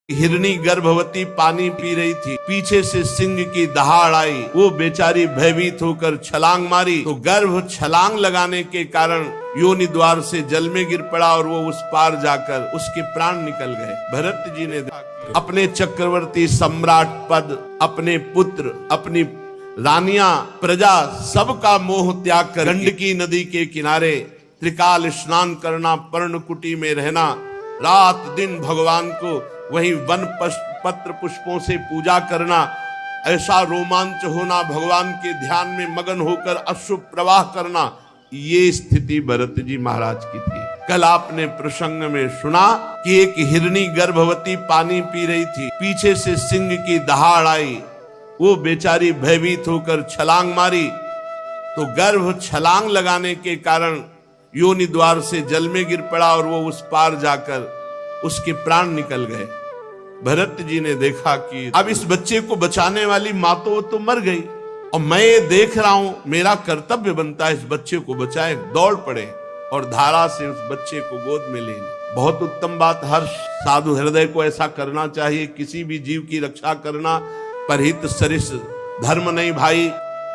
हिरनी गर्भवती पानी पी रही थी, पीछे से सिंह की दहाड़ आई, वो बेचारी भयभीत होकर छलांग मारी तो गर्भ छलांग लगाने के कारण योनि द्वार से जल में गिर पड़ा और वो उस पार जाकर उसके प्राण निकल गए। भरत जी ने अपने चक्रवर्ती सम्राट पद, अपने पुत्र, अपनी रानियां, प्रजा, सबका मोह त्याग कर गंडकी नदी के किनारे त्रिकाल स्नान करना, पर्णकुटी में रहना, रात दिन भगवान को वहीं वन पत्र पुष्पों से पूजा करना, ऐसा रोमांच होना, भगवान के ध्यान में मगन होकर अश्रु प्रवाह करना, ये स्थिति भरत जी महाराज की थी। कल आपने प्रसंग में सुना कि एक हिरनी गर्भवती पानी पी रही थी, पीछे से सिंह की दहाड़ आई, वो बेचारी भयभीत होकर छलांग मारी तो गर्भ छलांग लगाने के कारण योनि द्वार से जल में गिर पड़ा और वो उस पार जाकर उसके प्राण निकल गए। भरत जी ने देखा कि अब इस बच्चे को बचाने वाली माँ तो मर गई और मैं ये देख रहा हूं, मेरा कर्तव्य बनता है इस बच्चे को बचाए। दौड़ पड़े और धारा से उस बच्चे को गोद में ले ली। बहुत उत्तम बात, हर साधु हृदय को ऐसा करना चाहिए। किसी भी जीव की रक्षा करना परहित सरिस धर्म नहीं भाई।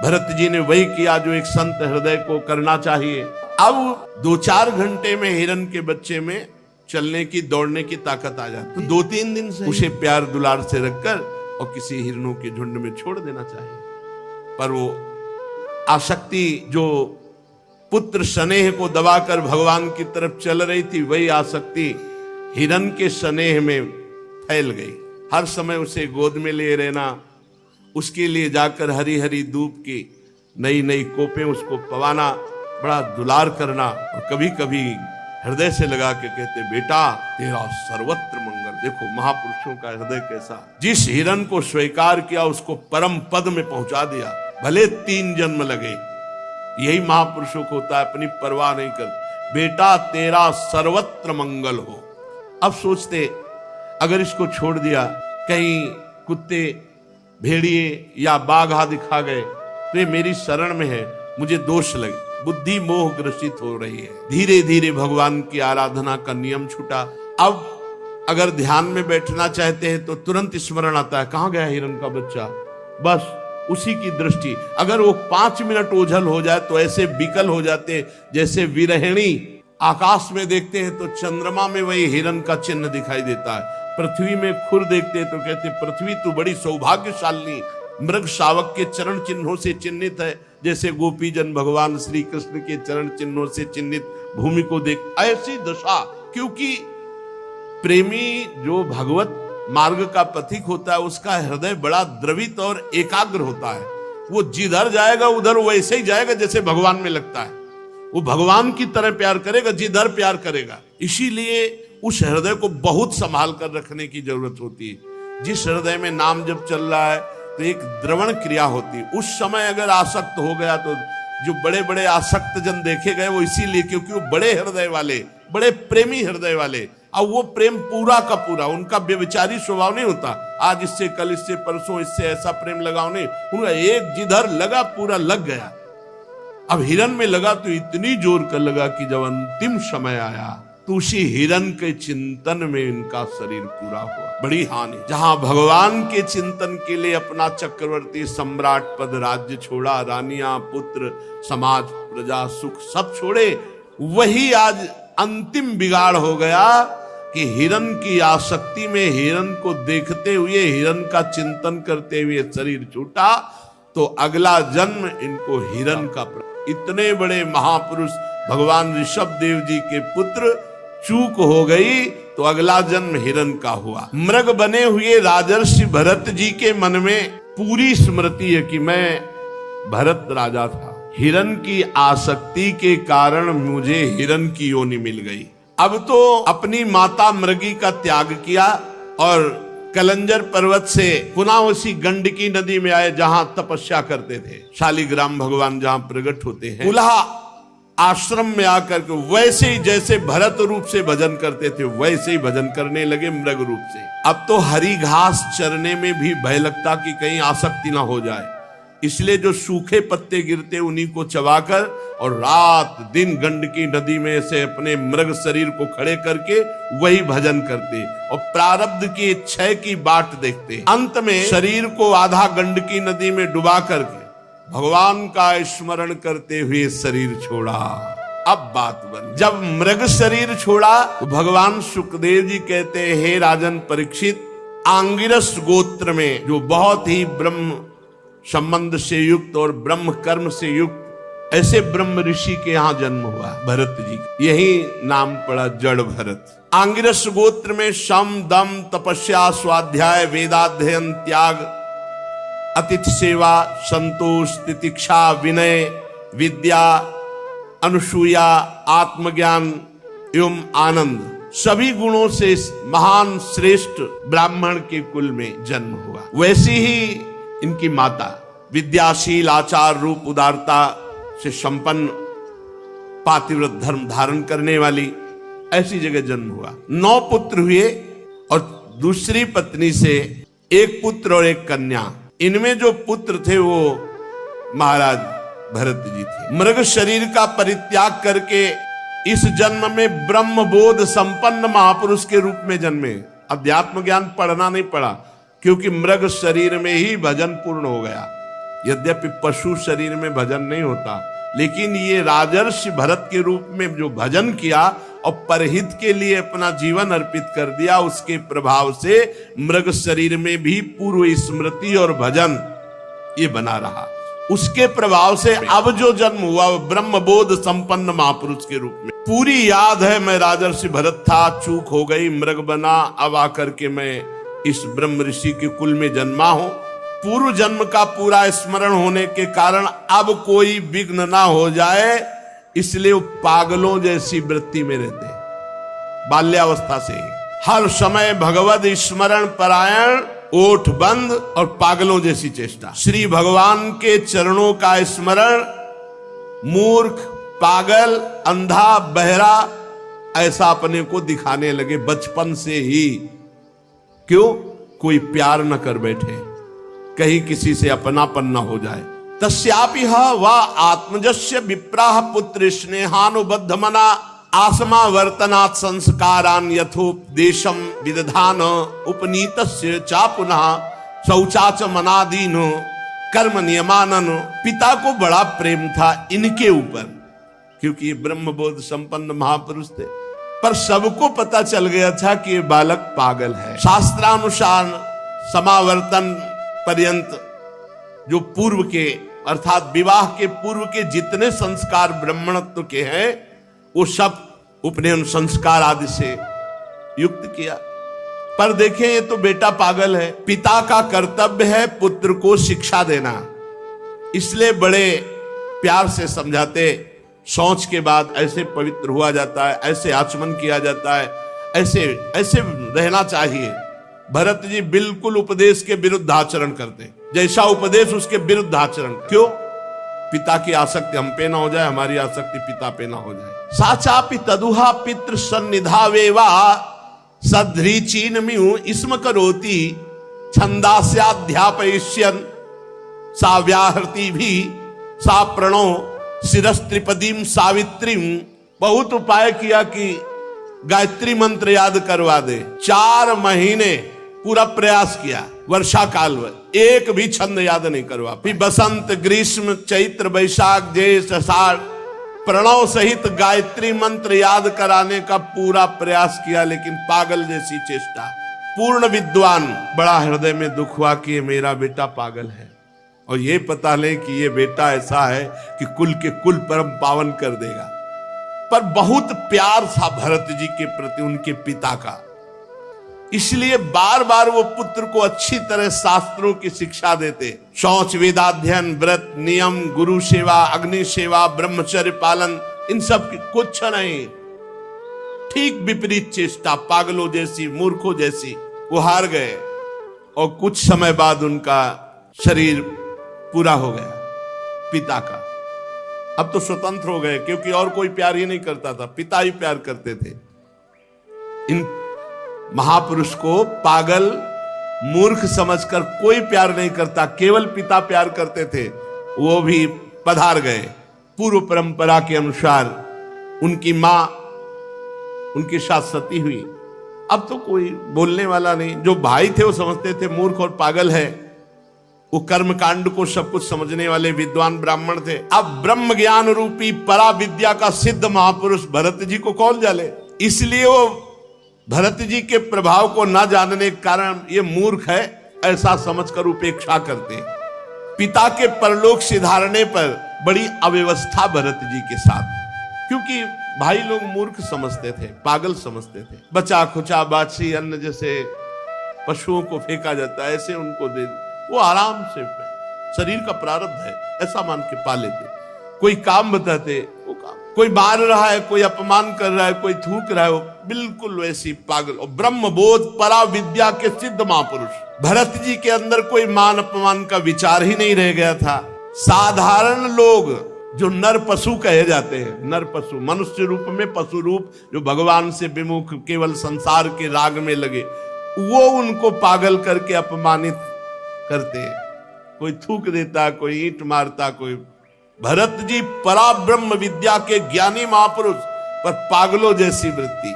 भरत जी ने वही किया जो एक संत हृदय को करना चाहिए। अब 2-4 घंटे में हिरन के बच्चे में चलने की, दौड़ने की ताकत आ जाती। तो 2-3 दिन से उसे प्यार दुलार से रखकर और किसी हिरनों के झुंड में छोड़ देना चाहिए। पर वो आसक्ति जो पुत्र स्नेह को दबाकर भगवान की तरफ चल रही थी, वही आसक्ति हिरन के स्नेह में फैल गई। हर समय उसे गोद में ले रहना, उसके लिए जाकर हरी हरी धूप की नई नई कोपें उसको पवाना, बड़ा दुलार करना। और कभी कभी हृदय से लगा के कहते, बेटा तेरा सर्वत्र मंगल। देखो महापुरुषों का हृदय कैसा, जिस हिरन को स्वीकार किया उसको परम पद में पहुंचा दिया, भले 3 जन्म लगे। यही महापुरुषों को होता है, अपनी परवाह नहीं कर, बेटा तेरा सर्वत्र मंगल हो। अब सोचते अगर इसको छोड़ दिया, कहीं कुत्ते, भेड़िए या बाघ आदि खा गए तो ये मेरी शरण में है, मुझे दोष लगे, बुद्धि मोह ग्रसित हो रही है। धीरे धीरे भगवान की आराधना का नियम छूटा। अब अगर ध्यान में बैठना चाहते हैं तो तुरंत स्मरण आता है, कहां गया हिरन का बच्चा, बस उसी की दृष्टि। अगर वो 5 मिनट ओझल हो जाए तो ऐसे विकल हो जाते जैसे विरहिणी आकाश में देखते हैं तो चंद्रमा में वही हिरन का चिन्ह दिखाई देता है। पृथ्वी में खुर देखते हैं तो कहते पृथ्वी तो बड़ी सौभाग्यशाली, मृग शावक के चरण चिन्हों से चिन्हित है, जैसे गोपी जन भगवान श्री कृष्ण के चरण चिन्हों से चिन्हित भूमि को देख। ऐसी दशा, क्योंकि प्रेमी जो भगवत मार्ग का पथिक होता है उसका हृदय बड़ा द्रवित और एकाग्र होता है। वो जिधर जाएगा उधर वैसे ही जाएगा जैसे भगवान में लगता है। वो भगवान की तरह प्यार करेगा जिधर प्यार करेगा। इसीलिए उस हृदय को बहुत संभाल कर रखने की जरूरत होती है। जिस हृदय में नाम जब चल रहा है तो एक द्रवण क्रिया होती है। उस समय अगर आसक्त हो गया तो जो बड़े बड़े आसक्त जन देखे गए वो इसीलिए क्योंकि वो बड़े हृदय वाले, बड़े प्रेमी हृदय वाले। अब वो प्रेम पूरा का पूरा, उनका व्यभिचारी स्वभाव नहीं होता, आज इससे कल इससे परसों इससे ऐसा प्रेम लगाओ नहीं, उनका एक जिधर लगा पूरा लग गया। अब हिरन में लगा तो इतनी जोर कर लगा कि जब अंतिम समय आया तो उसी हिरन के चिंतन में इनका शरीर पूरा हुआ। बड़ी हानि। जहां भगवान के चिंतन के लिए अपना चक्रवर्ती सम्राट पद, राज्य छोड़ा, रानियां, पुत्र, समाज, प्रजा, सुख सब छोड़े, वही आज अंतिम बिगाड़ हो गया कि हिरन की आसक्ति में, हिरन को देखते हुए, हिरन का चिंतन करते हुए शरीर छूटा तो अगला जन्म इनको हिरन का। इतने बड़े महापुरुष भगवान ऋषभ देव जी के पुत्र, चूक हो गई तो अगला जन्म हिरन का हुआ। मृग बने हुए राजर्षि भरत जी के मन में पूरी स्मृति है कि मैं भरत राजा था, हिरन की आसक्ति के कारण मुझे हिरन की योनि मिल गई। अब तो अपनी माता मृगी का त्याग किया और कलंजर पर्वत से पुनः उसी गंडकी नदी में आए जहां तपस्या करते थे, शालिग्राम भगवान जहां प्रकट होते हैं। पुनः आश्रम में आकर के वैसे ही जैसे भरत रूप से भजन करते थे वैसे ही भजन करने लगे मृग रूप से। अब तो हरी घास चरने में भी भय लगता कि कहीं आसक्ति ना हो जाए, इसलिए जो सूखे पत्ते गिरते उन्हीं को चबाकर और रात दिन गंडकी नदी में से अपने मृग शरीर को खड़े करके वही भजन करते और प्रारब्ध की क्षय की बाट देखते। अंत में शरीर को आधा गंडकी नदी में डुबा करके भगवान का स्मरण करते हुए शरीर छोड़ा। अब बात बन, जब मृग शरीर छोड़ा तो भगवान सुखदेव जी कहते हैं, हे राजन परीक्षित, आंगिरस गोत्र में जो बहुत ही ब्रह्म संबंध से युक्त और ब्रह्म कर्म से युक्त ऐसे ब्रह्म ऋषि के यहाँ जन्म हुआ भरत जी का, यही नाम पड़ा जड़ भरत। आंगिरस गोत्र में सम दम तपस्या स्वाध्याय वेदाध्ययन त्याग अतिथि सेवा संतोष तितिक्षा विनय विद्या अनुसूया आत्मज्ञान एवं आनंद सभी गुणों से महान श्रेष्ठ ब्राह्मण के कुल में जन्म हुआ। वैसी ही इनकी माता विद्याशील आचार रूप उदारता से संपन्न पातिव्रत धर्म धारण करने वाली ऐसी जगह जन्म हुआ। 9 पुत्र हुए और दूसरी पत्नी से 1 पुत्र और 1 कन्या। इनमें जो पुत्र थे वो महाराज भरत जी थे। मृग शरीर का परित्याग करके इस जन्म में ब्रह्म बोध संपन्न महापुरुष के रूप में जन्मे। अध्यात्म ज्ञान पढ़ना नहीं पड़ा क्योंकि मृग शरीर में ही भजन पूर्ण हो गया। यद्यपि पशु शरीर में भजन नहीं होता, लेकिन ये राजर्षि भरत के रूप में जो भजन किया और परहित के लिए अपना जीवन अर्पित कर दिया, उसके प्रभाव से मृग शरीर में भी पूर्व स्मृति और भजन ये बना रहा। उसके प्रभाव से अब जो जन्म हुआ वो ब्रह्मबोध संपन्न महापुरुष के रूप में। पूरी याद है, मैं राजर्षि भरत था, चूक हो गई, मृग बना, अब आकर के मैं इस ब्रह्म ऋषि के कुल में जन्मा हूं। पूर्व जन्म का पूरा स्मरण होने के कारण अब कोई विघ्न ना हो जाए, इसलिए वो पागलों जैसी वृत्ति में रहते हैं। बाल्यावस्था से ही हर समय भगवत स्मरण परायण, ओठ बंद और पागलों जैसी चेष्टा। श्री भगवान के चरणों का स्मरण मूर्ख, पागल, अंधा, बहरा ऐसा अपने को दिखाने लगे बचपन से ही। क्यों? कोई प्यार न कर बैठे, कहीं किसी से अपनापन न हो जाए। तस्यापि वा आत्मजस्य विप्राह पुत्र स्नेहानुबद्ध मना आसमा वर्तनात् संस्कारान यथोपदेशम विदधान उपनीतस्य चा पुनः शौचाच मनादीन कर्म नियमानन। पिता को बड़ा प्रेम था इनके ऊपर, क्योंकि ये ब्रह्मबोध संपन्न महापुरुष थे, पर सबको पता चल गया था कि ये बालक पागल है। शास्त्रानुसार समावर्तन पर्यंत जो पूर्व के अर्थात विवाह के पूर्व के जितने संस्कार ब्राह्मणत्व के हैं वो सब उपनयन संस्कार आदि से युक्त किया। पर देखें ये तो बेटा पागल है। पिता का कर्तव्य है पुत्र को शिक्षा देना, इसलिए बड़े प्यार से समझाते। शौच के बाद ऐसे पवित्र हुआ जाता है, ऐसे आचमन किया जाता है, ऐसे ऐसे रहना चाहिए। भरत जी बिल्कुल उपदेश के विरुद्ध आचरण करते, जैसा उपदेश उसके विरुद्ध आचरण। क्यों? पिता की आसक्ति हम पे ना हो जाए, हमारी आसक्ति पिता पे ना हो जाए। साचापि तदुहा पितृ सन्निधावेवा सध्रीचीन मिउ इसम करोति छंदास्याध्यापयिष्यन् सा व्याहृति भी सा प्रणो शिरस्त्रिपदीम सावित्रीम। बहुत उपाय किया कि गायत्री मंत्र याद करवा दे। 4 महीने पूरा प्रयास किया, वर्षा काल में एक भी छंद याद नहीं करवा। फिर बसंत ग्रीष्म चैत्र वैशाख ज्येष्ठ आषाढ़ प्रणव सहित गायत्री मंत्र याद कराने का पूरा प्रयास किया, लेकिन पागल जैसी चेष्टा। पूर्ण विद्वान बड़ा हृदय में दुख हुआ कि ये मेरा बेटा पागल है, और ये पता ले कि ये बेटा ऐसा है कि कुल के कुल परम पावन कर देगा। पर बहुत प्यार था भरत जी के प्रति उनके पिता का, इसलिए बार बार वो पुत्र को अच्छी तरह शास्त्रों की शिक्षा देते। शौच, वेदाध्ययन, व्रत, नियम, गुरु सेवा, अग्नि सेवा, ब्रह्मचर्य पालन, इन सब की कुछ नहीं। ठीक विपरीत चेष्टा, पागलों जैसी, मूर्खों जैसी। वो हार गए और कुछ समय बाद उनका शरीर पूरा हो गया पिता का। अब तो स्वतंत्र हो गए, क्योंकि और कोई प्यार ही नहीं करता था, पिता ही प्यार करते थे। इन महापुरुष को पागल मूर्ख समझकर कोई प्यार नहीं करता, केवल पिता प्यार करते थे, वो भी पधार गए। पूर्व परंपरा के अनुसार उनकी मां उनके साथ सती हुई। अब तो कोई बोलने वाला नहीं, जो भाई थे वो समझते थे मूर्ख और पागल है, वो कर्म कांड को सब कुछ समझने वाले विद्वान ब्राह्मण थे। अब ब्रह्म ज्ञान रूपी परा विद्या का सिद्ध महापुरुष भरत जी को कौन जाने, इसलिए वो भरत जी के प्रभाव को न जानने के कारण ये मूर्ख है ऐसा समझकर उपेक्षा करते। पिता के परलोक सिधारने पर बड़ी अव्यवस्था भरत जी के साथ, क्योंकि भाई लोग मूर्ख समझते थे, पागल समझते थे। बचा खुचा बाछी अन्न जैसे पशुओं को फेंका जाता है ऐसे उनको दे, वो आराम से शरीर का प्रारब्ध है ऐसा मान के पा लेते। कोई काम बताते वो काम, कोई मार रहा है, कोई अपमान कर रहा है, कोई थूक रहा है, वो बिल्कुल वैसी पागल। और ब्रह्म बोध परा विद्या के सिद्ध महापुरुष भरत जी के अंदर कोई मान अपमान का विचार ही नहीं रह गया था। साधारण लोग जो नर पशु कहे जाते हैं, नर पशु मनुष्य रूप में पशु रूप, जो भगवान से विमुख केवल संसार के राग में लगे, वो उनको पागल करके अपमानित करते। कोई थूक देता, कोई ईंट मारता, कोई। भरत जी परा ब्रह्म विद्या के ज्ञानी महापुरुष, पर पागलों जैसी वृत्ति।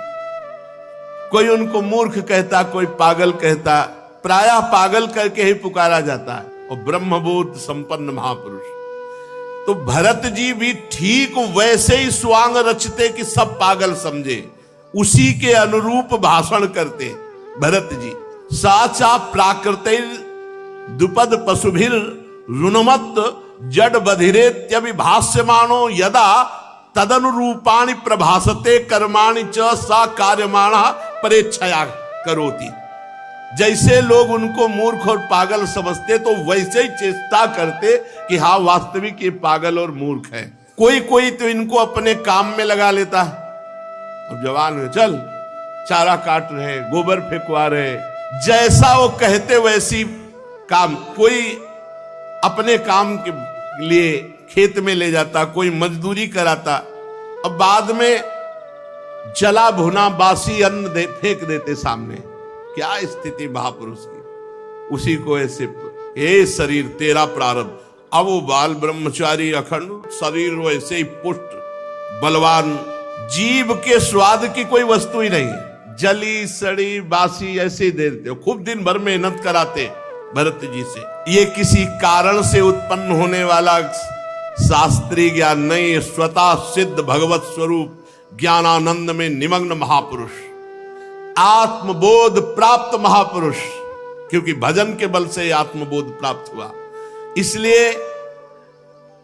कोई उनको मूर्ख कहता, कोई पागल कहता, प्रायः पागल करके ही पुकारा जाता है, और ब्रह्मबोध संपन्न महापुरुष। तो भरत जी भी ठीक वैसे ही स्वांग रचते कि सब पागल समझे, उसी के अनुरूप भाषण करते भरत जी। साचा प्राकृतिर दुपद पशुभिर रुणमत जड बधिरेत्यभिभाष्यमानो यदा तदनुरूपाणि प्रभासते कर्माणि च सा कार्यमाणः परेच्छया करोति। जैसे लोग उनको मूर्ख और पागल समझते तो वैसे ही चेष्टा करते कि हाँ वास्तविक ये पागल और मूर्ख है। कोई कोई तो इनको अपने काम में लगा लेता है। अब जवान है, चल चारा काट रहे, गोबर फेंकवा रहे, जैसा वो कहते वैसी काम। कोई अपने काम के लिए खेत में ले जाता, कोई मजदूरी कराता, अब बाद में जला भुना बासी अन्न फेंक देते सामने। क्या स्थिति महापुरुष की। उसी को ऐसे, हे शरीर तेरा प्रारब्ध। अब वो बाल ब्रह्मचारी अखंड शरीर वैसे ही पुष्ट बलवान, जीव के स्वाद की कोई वस्तु ही नहीं है, जली सड़ी बासी ऐसे ही दे देते। खूब दिन भर मेहनत कराते भरत जी से। ये किसी कारण से उत्पन्न होने वाला शास्त्रीय ज्ञान नहीं, स्वतः सिद्ध भगवत स्वरूप ज्ञानानंद में निमग्न महापुरुष, आत्मबोध प्राप्त महापुरुष। क्योंकि भजन के बल से आत्मबोध प्राप्त हुआ, इसलिए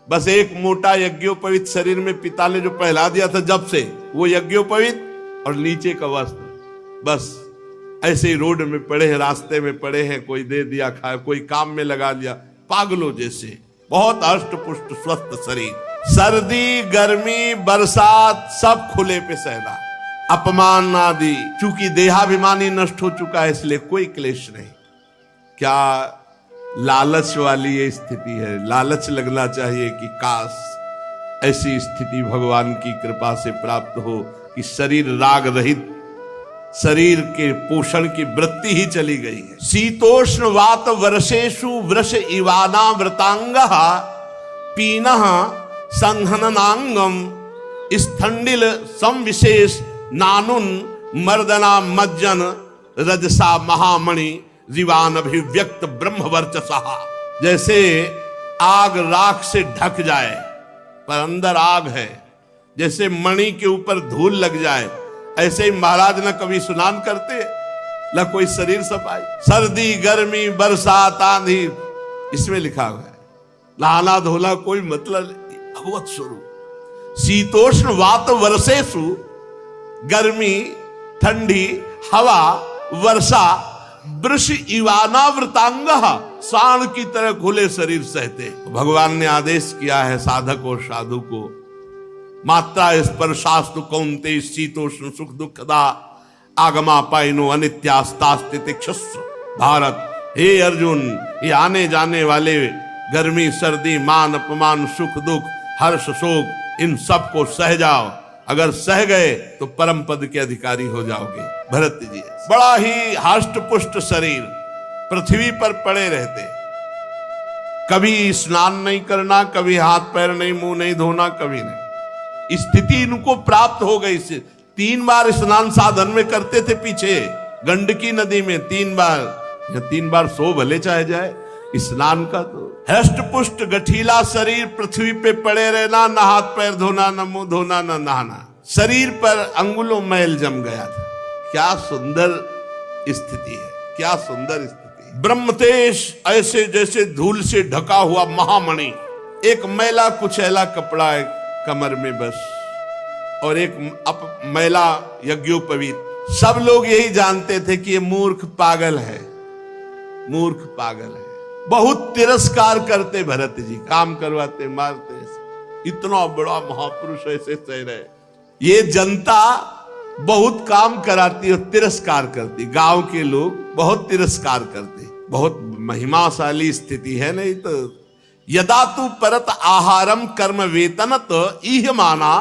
बस एक मोटा यज्ञोपवीत शरीर में पिता ने जो पहला दिया था जब से, वो यज्ञोपवीत और नीचे का वस्त्र, बस ऐसे ही रोड में पड़े हैं, रास्ते में पड़े हैं, कोई दे दिया खाया, कोई काम में लगा लिया, पागलों जैसे। बहुत अष्ट पुष्ट स्वस्थ शरीर, सर्दी गर्मी बरसात सब खुले पे सहना, अपमान आदि, चूंकि देहाभिमानी नष्ट हो चुका है इसलिए कोई क्लेश नहीं। क्या लालच वाली ये स्थिति है। लालच लगना चाहिए कि काश ऐसी स्थिति भगवान की कृपा से प्राप्त हो कि शरीर राग रहित, शरीर के पोषण की वृत्ति ही चली गई है। शीतोष्ण वात वर्षेषु वृष इवाना व्रतांगः पीनः संहननांगम स्थंडिल संविशेष नानुन मर्दना मज्जन रजसा महामणि जीवान अभिव्यक्त ब्रह्म वर्चसा। जैसे आग राख से ढक जाए पर अंदर आग है, जैसे मणि के ऊपर धूल लग जाए, ऐसे ही महाराज न कभी स्नान करते न कोई शरीर सफाई। सर्दी गर्मी बरसात आंधी इसमें लिखा हुआ है, नहाना धोना कोई मतलब नहीं, भगवत स्वरूप। शीतोष्ण वात वर्षेषु, गर्मी ठंडी हवा वर्षा, वृष इवानावृतांग, सांड की तरह खुले शरीर सहते। भगवान ने आदेश किया है साधक और साधु को, मात्रा स्पर्शास्तु कौन्तेय शीतोष्ण सुख दुखदा आगमा पाइनो अनित्यास्तास्तितिक्षस्व। भारत, हे अर्जुन, ये आने जाने वाले गर्मी सर्दी मान अपमान सुख दुख हर्ष शोक, इन सब को सह जाओ। अगर सह गए तो परम पद के अधिकारी हो जाओगे। भरत जी बड़ा ही हष्ट पुष्ट शरीर, पृथ्वी पर पड़े रहते, कभी स्नान नहीं करना, कभी हाथ पैर नहीं, मुंह नहीं धोना, कभी नहीं। स्थिति इनको प्राप्त हो गई। 3 बार स्नान साधन में करते थे पीछे गंडकी नदी में, 3 बार या 3 बार सो भले चाहे जाए, स्नान का तो हष्ट पुष्ट गठीला शरीर, पृथ्वी पे पड़े रहना, न हाथ पैर धोना, न मुंह धोना, न नहाना, शरीर पर अंगुलों मैल जम गया था। क्या सुंदर स्थिति है, क्या सुंदर स्थिति है। ब्रह्मतेज ऐसे जैसे धूल से ढका हुआ महामणि, एक मैला कुचैला कपड़ा है कमर में बस, और एक मैला यज्ञोपवीत। सब लोग यही जानते थे कि ये मूर्ख पागल है, मूर्ख पागल है। बहुत तिरस्कार करते भरत जी, काम करवाते, मारते। इतना बड़ा महापुरुष ऐसे सह रहे। ये जनता बहुत काम कराती और तिरस्कार करती, गांव के लोग बहुत तिरस्कार करते। बहुत महिमाशाली स्थिति है। नहीं तो यदा तू परत आहारम कर्म वेतनत इह माना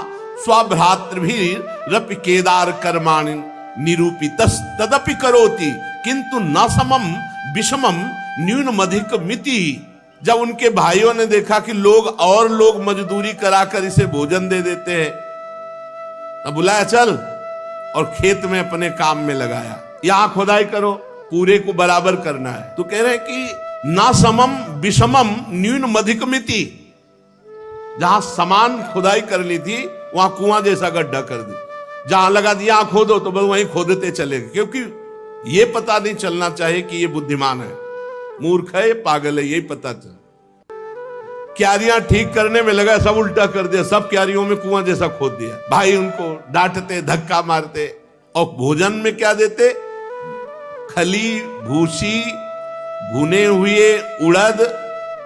स्वभ्रातृभिरपि केदार कर्माणि निरूपितस् तदपि करोति किंतु न समम विषमम न्यूनमधिक मिति। जब उनके भाइयों ने देखा कि लोग मजदूरी कराकर इसे भोजन दे देते हैं, तब बुलाया चल, और खेत में अपने काम में लगाया। यहां खुदाई करो, पूरे को बराबर करना है। तो कह रहे हैं कि ना समम विषमम न्यूनमधिक मिति। जहां समान खुदाई कर ली थी वहां कुआं जैसा गड्ढा कर दी, जहां लगा दिया खोदो तो बस वहीं खोदते चले गए, क्योंकि ये पता नहीं चलना चाहिए कि ये बुद्धिमान है, मूर्ख है, ये पागल है, यही पता चल। क्यारियां ठीक करने में लगा, सब उल्टा कर दिया, सब क्यारियों में कुआं जैसा खोद दिया। भाई उनको डांटते, धक्का मारते, और भोजन में क्या देते? खली, भूसी, भुने हुए उड़द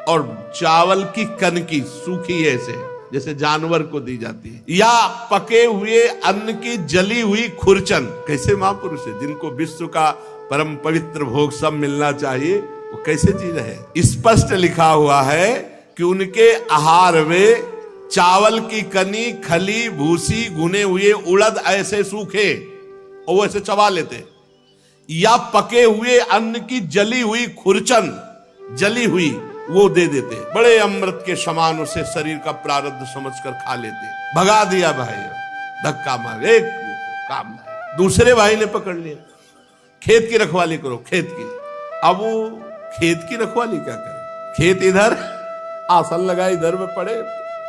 और चावल की कनकी सूखी ऐसे, जैसे जानवर को दी जाती है, या पके हुए अन्न की जली हुई खुरचन। कैसे महापुरुष है, जिनको विश्व का परम पवित्र भोग सब मिलना चाहिए, वो कैसे जी रहे। स्पष्ट लिखा हुआ है कि उनके आहार में चावल की कनी, खली, भूसी, भुने हुए उड़द ऐसे सूखे और वो ऐसे चबा लेते, या पके हुए अन्न की जली हुई खुरचन, जली हुई, वो दे देते। बड़े अमृत के समान उसे शरीर का प्रारब्ध समझकर खा लेते। भगा दिया भाई, धक्का मार, एक काम नहीं। दूसरे भाई ने पकड़ लिया, खेत की रखवाली करो, खेत की। अब वो खेत की रखवाली क्या करे? खेत इधर, आसन लगा इधर में पड़े,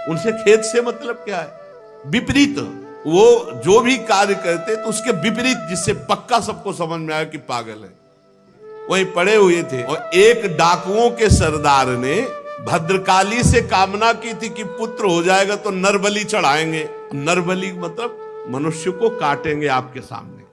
उनसे खेत से मतलब क्या है? विपरीत। वो जो भी कार्य करते तो उसके विपरीत, जिससे पक्का सबको समझ में आया कि पागल है, वहीं पड़े हुए थे। और एक डाकुओं के सरदार ने भद्रकाली से कामना की थी कि पुत्र हो जाएगा तो नरबलि चढ़ाएंगे। नरबलि मतलब मनुष्य को काटेंगे आपके सामने,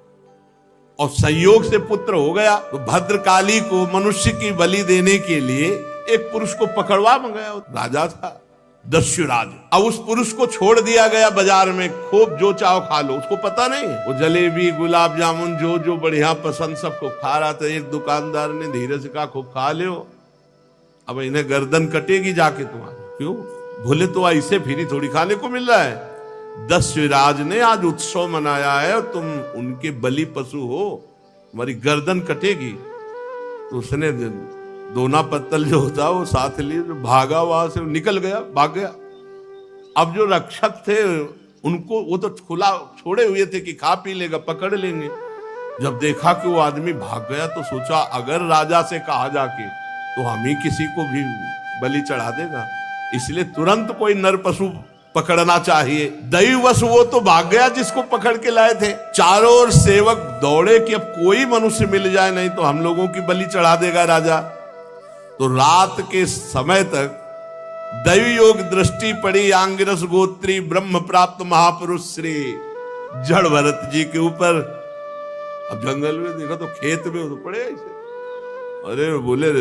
और संयोग से पुत्र हो गया। तो भद्रकाली को मनुष्य की बलि देने के लिए एक पुरुष को पकड़वा मंगाया। राजा था दस्युराज। अब उस पुरुष को छोड़ दिया गया बाजार में, खूब जो चाहो खा लो। उसको पता नहीं, वो जलेबी, गुलाब जामुन जो जो बढ़िया पसंद सबको खा रहा था। एक दुकानदार ने धीरे से कहा, खूब खा लो, अब इन्हें गर्दन कटेगी जाके तुम्हारी। क्यों भूले, तो ऐसे फिरी थोड़ी खाने को मिल रहा है। दस्युराज ने आज उत्सव मनाया है और तुम उनके बलि पशु हो, तुम्हारी गर्दन कटेगी। तो उसने दोना पत्तल जो होता वो साथ लिए, भागा, वहां से निकल गया, भाग गया। अब जो रक्षक थे उनको, वो तो खुला छोड़े हुए थे कि खा पी लेगा, पकड़ लेंगे। जब देखा कि वो आदमी भाग गया तो सोचा अगर राजा से कहा जाके तो हम ही किसी को भी बलि चढ़ा देगा, इसलिए तुरंत कोई नर पशु पकड़ना चाहिए। दैववश वो तो भाग गया जिसको पकड़ के लाए थे। चारों ओर सेवक दौड़े कि अब कोई मनुष्य मिल जाए, नहीं तो हम लोगों की बलि चढ़ा देगा राजा। तो रात के समय तक दैव योग दृष्टि पड़ी आंगिरस गोत्री ब्रह्म प्राप्त महापुरुष श्री जड़ भरत जी के ऊपर। अब जंगल में देखा तो खेत में तो पड़े ऐसे। अरे बोले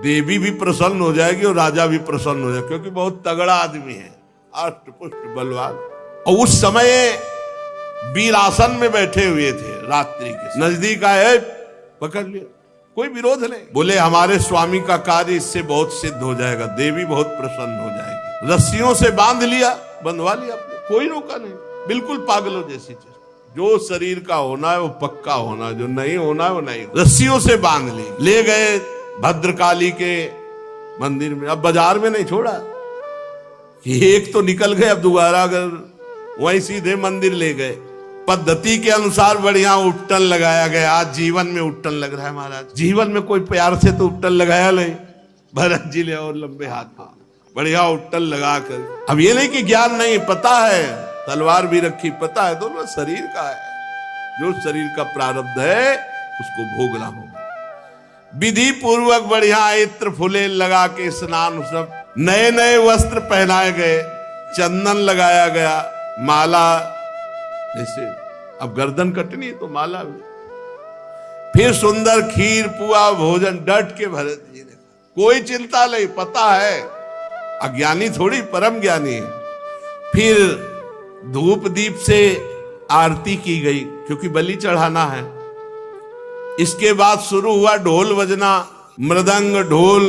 देवी भी प्रसन्न हो जाएगी और राजा भी प्रसन्न हो जाएगा, क्योंकि बहुत तगड़ा आदमी है, अष्ट पुष्ट बलवान। और उस समय वीरासन में बैठे हुए थे, रात्रि के नजदीक आए, पकड़ लिया, कोई विरोध नहीं। बोले हमारे स्वामी का कार्य इससे बहुत सिद्ध हो जाएगा, देवी बहुत प्रसन्न हो जाएगी। रस्सियों से बांध लिया, बंधवा लिया, कोई रोका नहीं, बिल्कुल पागलों जैसी चीज। जो शरीर का होना है वो पक्का होना, जो नहीं होना है वो नहीं। रस्सियों से बांध ली, ले गए भद्रकाली के मंदिर में। अब बाजार में नहीं छोड़ा, एक तो निकल गए, अब दोबारा अगर वहीं सीधे मंदिर ले गए। पद्धति के अनुसार बढ़िया उपटन लगाया गया। आज जीवन में उपटन लग रहा है महाराज, जीवन में कोई प्यार से तो उपटन लगाया नहीं। भरत जी ले और लंबे हाथ में बढ़िया उपटन लगा कर। अब ये नहीं कि ज्ञान नहीं, पता है, तलवार भी रखी, पता है दोनों शरीर का है, जो शरीर का प्रारब्ध है उसको भोगना होगा। विधि पूर्वक बढ़िया इत्र फुले लगा के स्नान, सब नए नए वस्त्र पहनाए गए, चंदन लगाया गया, माला, जैसे अब गर्दन कटनी है तो माला भी। फिर सुंदर खीर पुआ भोजन, डट के भरत जी ने, कोई चिंता नहीं, पता है, अज्ञानी थोड़ी, परम ज्ञानी है। फिर धूप दीप से आरती की गई, क्योंकि बलि चढ़ाना है। इसके बाद शुरू हुआ ढोल बजना, मृदंग ढोल,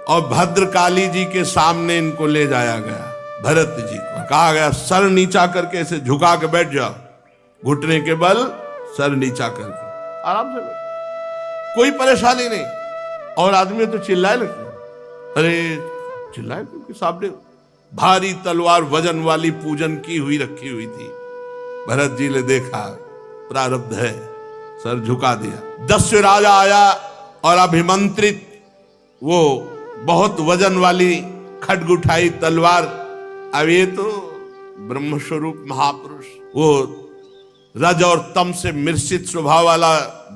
और भद्रकाली जी के सामने इनको ले जाया गया। भरत जी को कहा गया सर नीचा करके ऐसे झुका के बैठ जाओ, घुटने के बल सर नीचा करके आराम से बैठ, कोई परेशानी नहीं। और आदमी तो चिल्लाए ना, अरे चिल्लाए क्योंकि सामने भारी तलवार वजन वाली पूजन की हुई रखी हुई थी। भरत जी ने देखा प्रारब्ध है, सर झुका दिया। दस्यु राजा आया और अभिमंत्रित वो बहुत वजन वाली खड्ग उठाई तलवार। अब ये तो ब्रह्मस्वरूप महापुरुष, वो रज और तम से मिश्रित स्वभाव वाला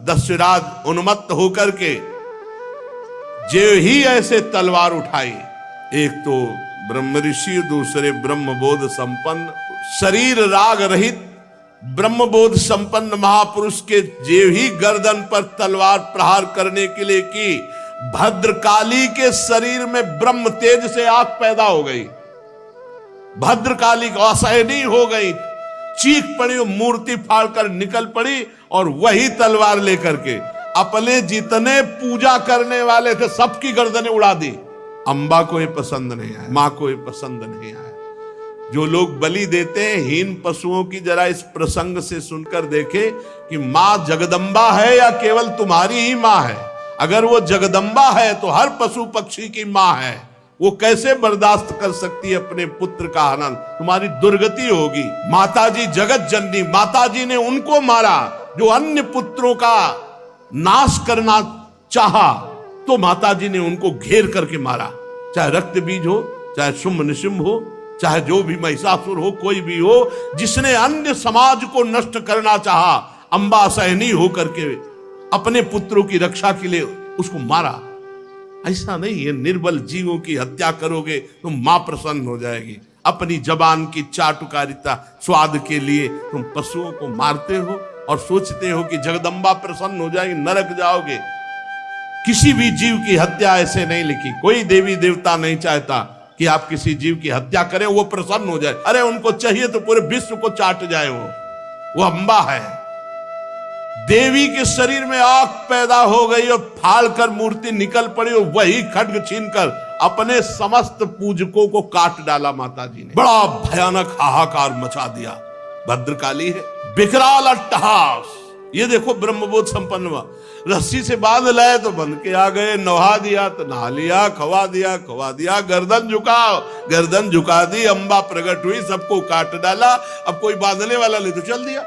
दस्युराज उन्मत्त होकर के जो ही ऐसे तलवार उठाई, एक तो ब्रह्म ऋषि, दूसरे ब्रह्मबोध संपन्न, शरीर राग रहित ब्रह्मबोध संपन्न महापुरुष के जेव ही गर्दन पर तलवार प्रहार करने के लिए की, भद्रकाली के शरीर में ब्रह्म तेज से आग पैदा हो गई। भद्रकाली को असहनीय हो गई, चीख पड़ी, मूर्ति फाड़कर निकल पड़ी और वही तलवार लेकर के अपने जितने पूजा करने वाले थे सबकी गर्दनें उड़ा दी। अंबा को ये पसंद नहीं आया, मां को ये पसंद नहीं आया। जो लोग बलि देते हैं हीन पशुओं की, जरा इस प्रसंग से सुनकर देखे कि मां जगदम्बा है या केवल तुम्हारी ही मां है। अगर वो जगदम्बा है तो हर पशु पक्षी की मां है, वो कैसे बर्दाश्त कर सकती है अपने पुत्र का हनन? तुम्हारी दुर्गति होगी। माताजी जगत जननी, माताजी ने उनको मारा जो अन्य पुत्रों का नाश करना चाहा, तो माताजी ने उनको घेर करके मारा। चाहे रक्त बीज हो, चाहे शुंभ निशुंभ हो, चाहे जो भी महिषासुर हो, कोई भी हो, जिसने अन्य समाज को नष्ट करना चाहा, अंबा असहनीय होकर के अपने पुत्रों की रक्षा के लिए उसको मारा। ऐसा नहीं, ये निर्बल जीवों की हत्या करोगे तो मां प्रसन्न हो जाएगी। अपनी जबान की चाटुकारिता स्वाद के लिए तुम पशुओं को मारते हो और सोचते हो कि जगदम्बा प्रसन्न हो जाएगी, नरक जाओगे। किसी भी जीव की हत्या ऐसे नहीं लिखी। कोई देवी देवता नहीं चाहता कि आप किसी जीव की हत्या करें, वो प्रसन्न हो जाए। अरे उनको चाहिए तो पूरे विश्व को चाट जाए। वो अंबा है। देवी के शरीर में आग पैदा हो गई और फाड़ कर मूर्ति निकल पड़ी और वही खड्ग छीनकर अपने समस्त पूजकों को काट डाला माताजी ने। बड़ा भयानक हाहाकार मचा दिया। भद्रकाली है, विकराल अट्टहास। ये देखो ब्रह्मबोध संपन्न हुआ। रस्सी से बांध लाए तो बंध के आ गए, नहा दिया तो नहा लिया, खवा दिया, गर्दन झुकाओ, गर्दन झुका दी, अंबा प्रकट हुई, सबको काट डाला। अब कोई बांधने वाला ले तो चल दिया।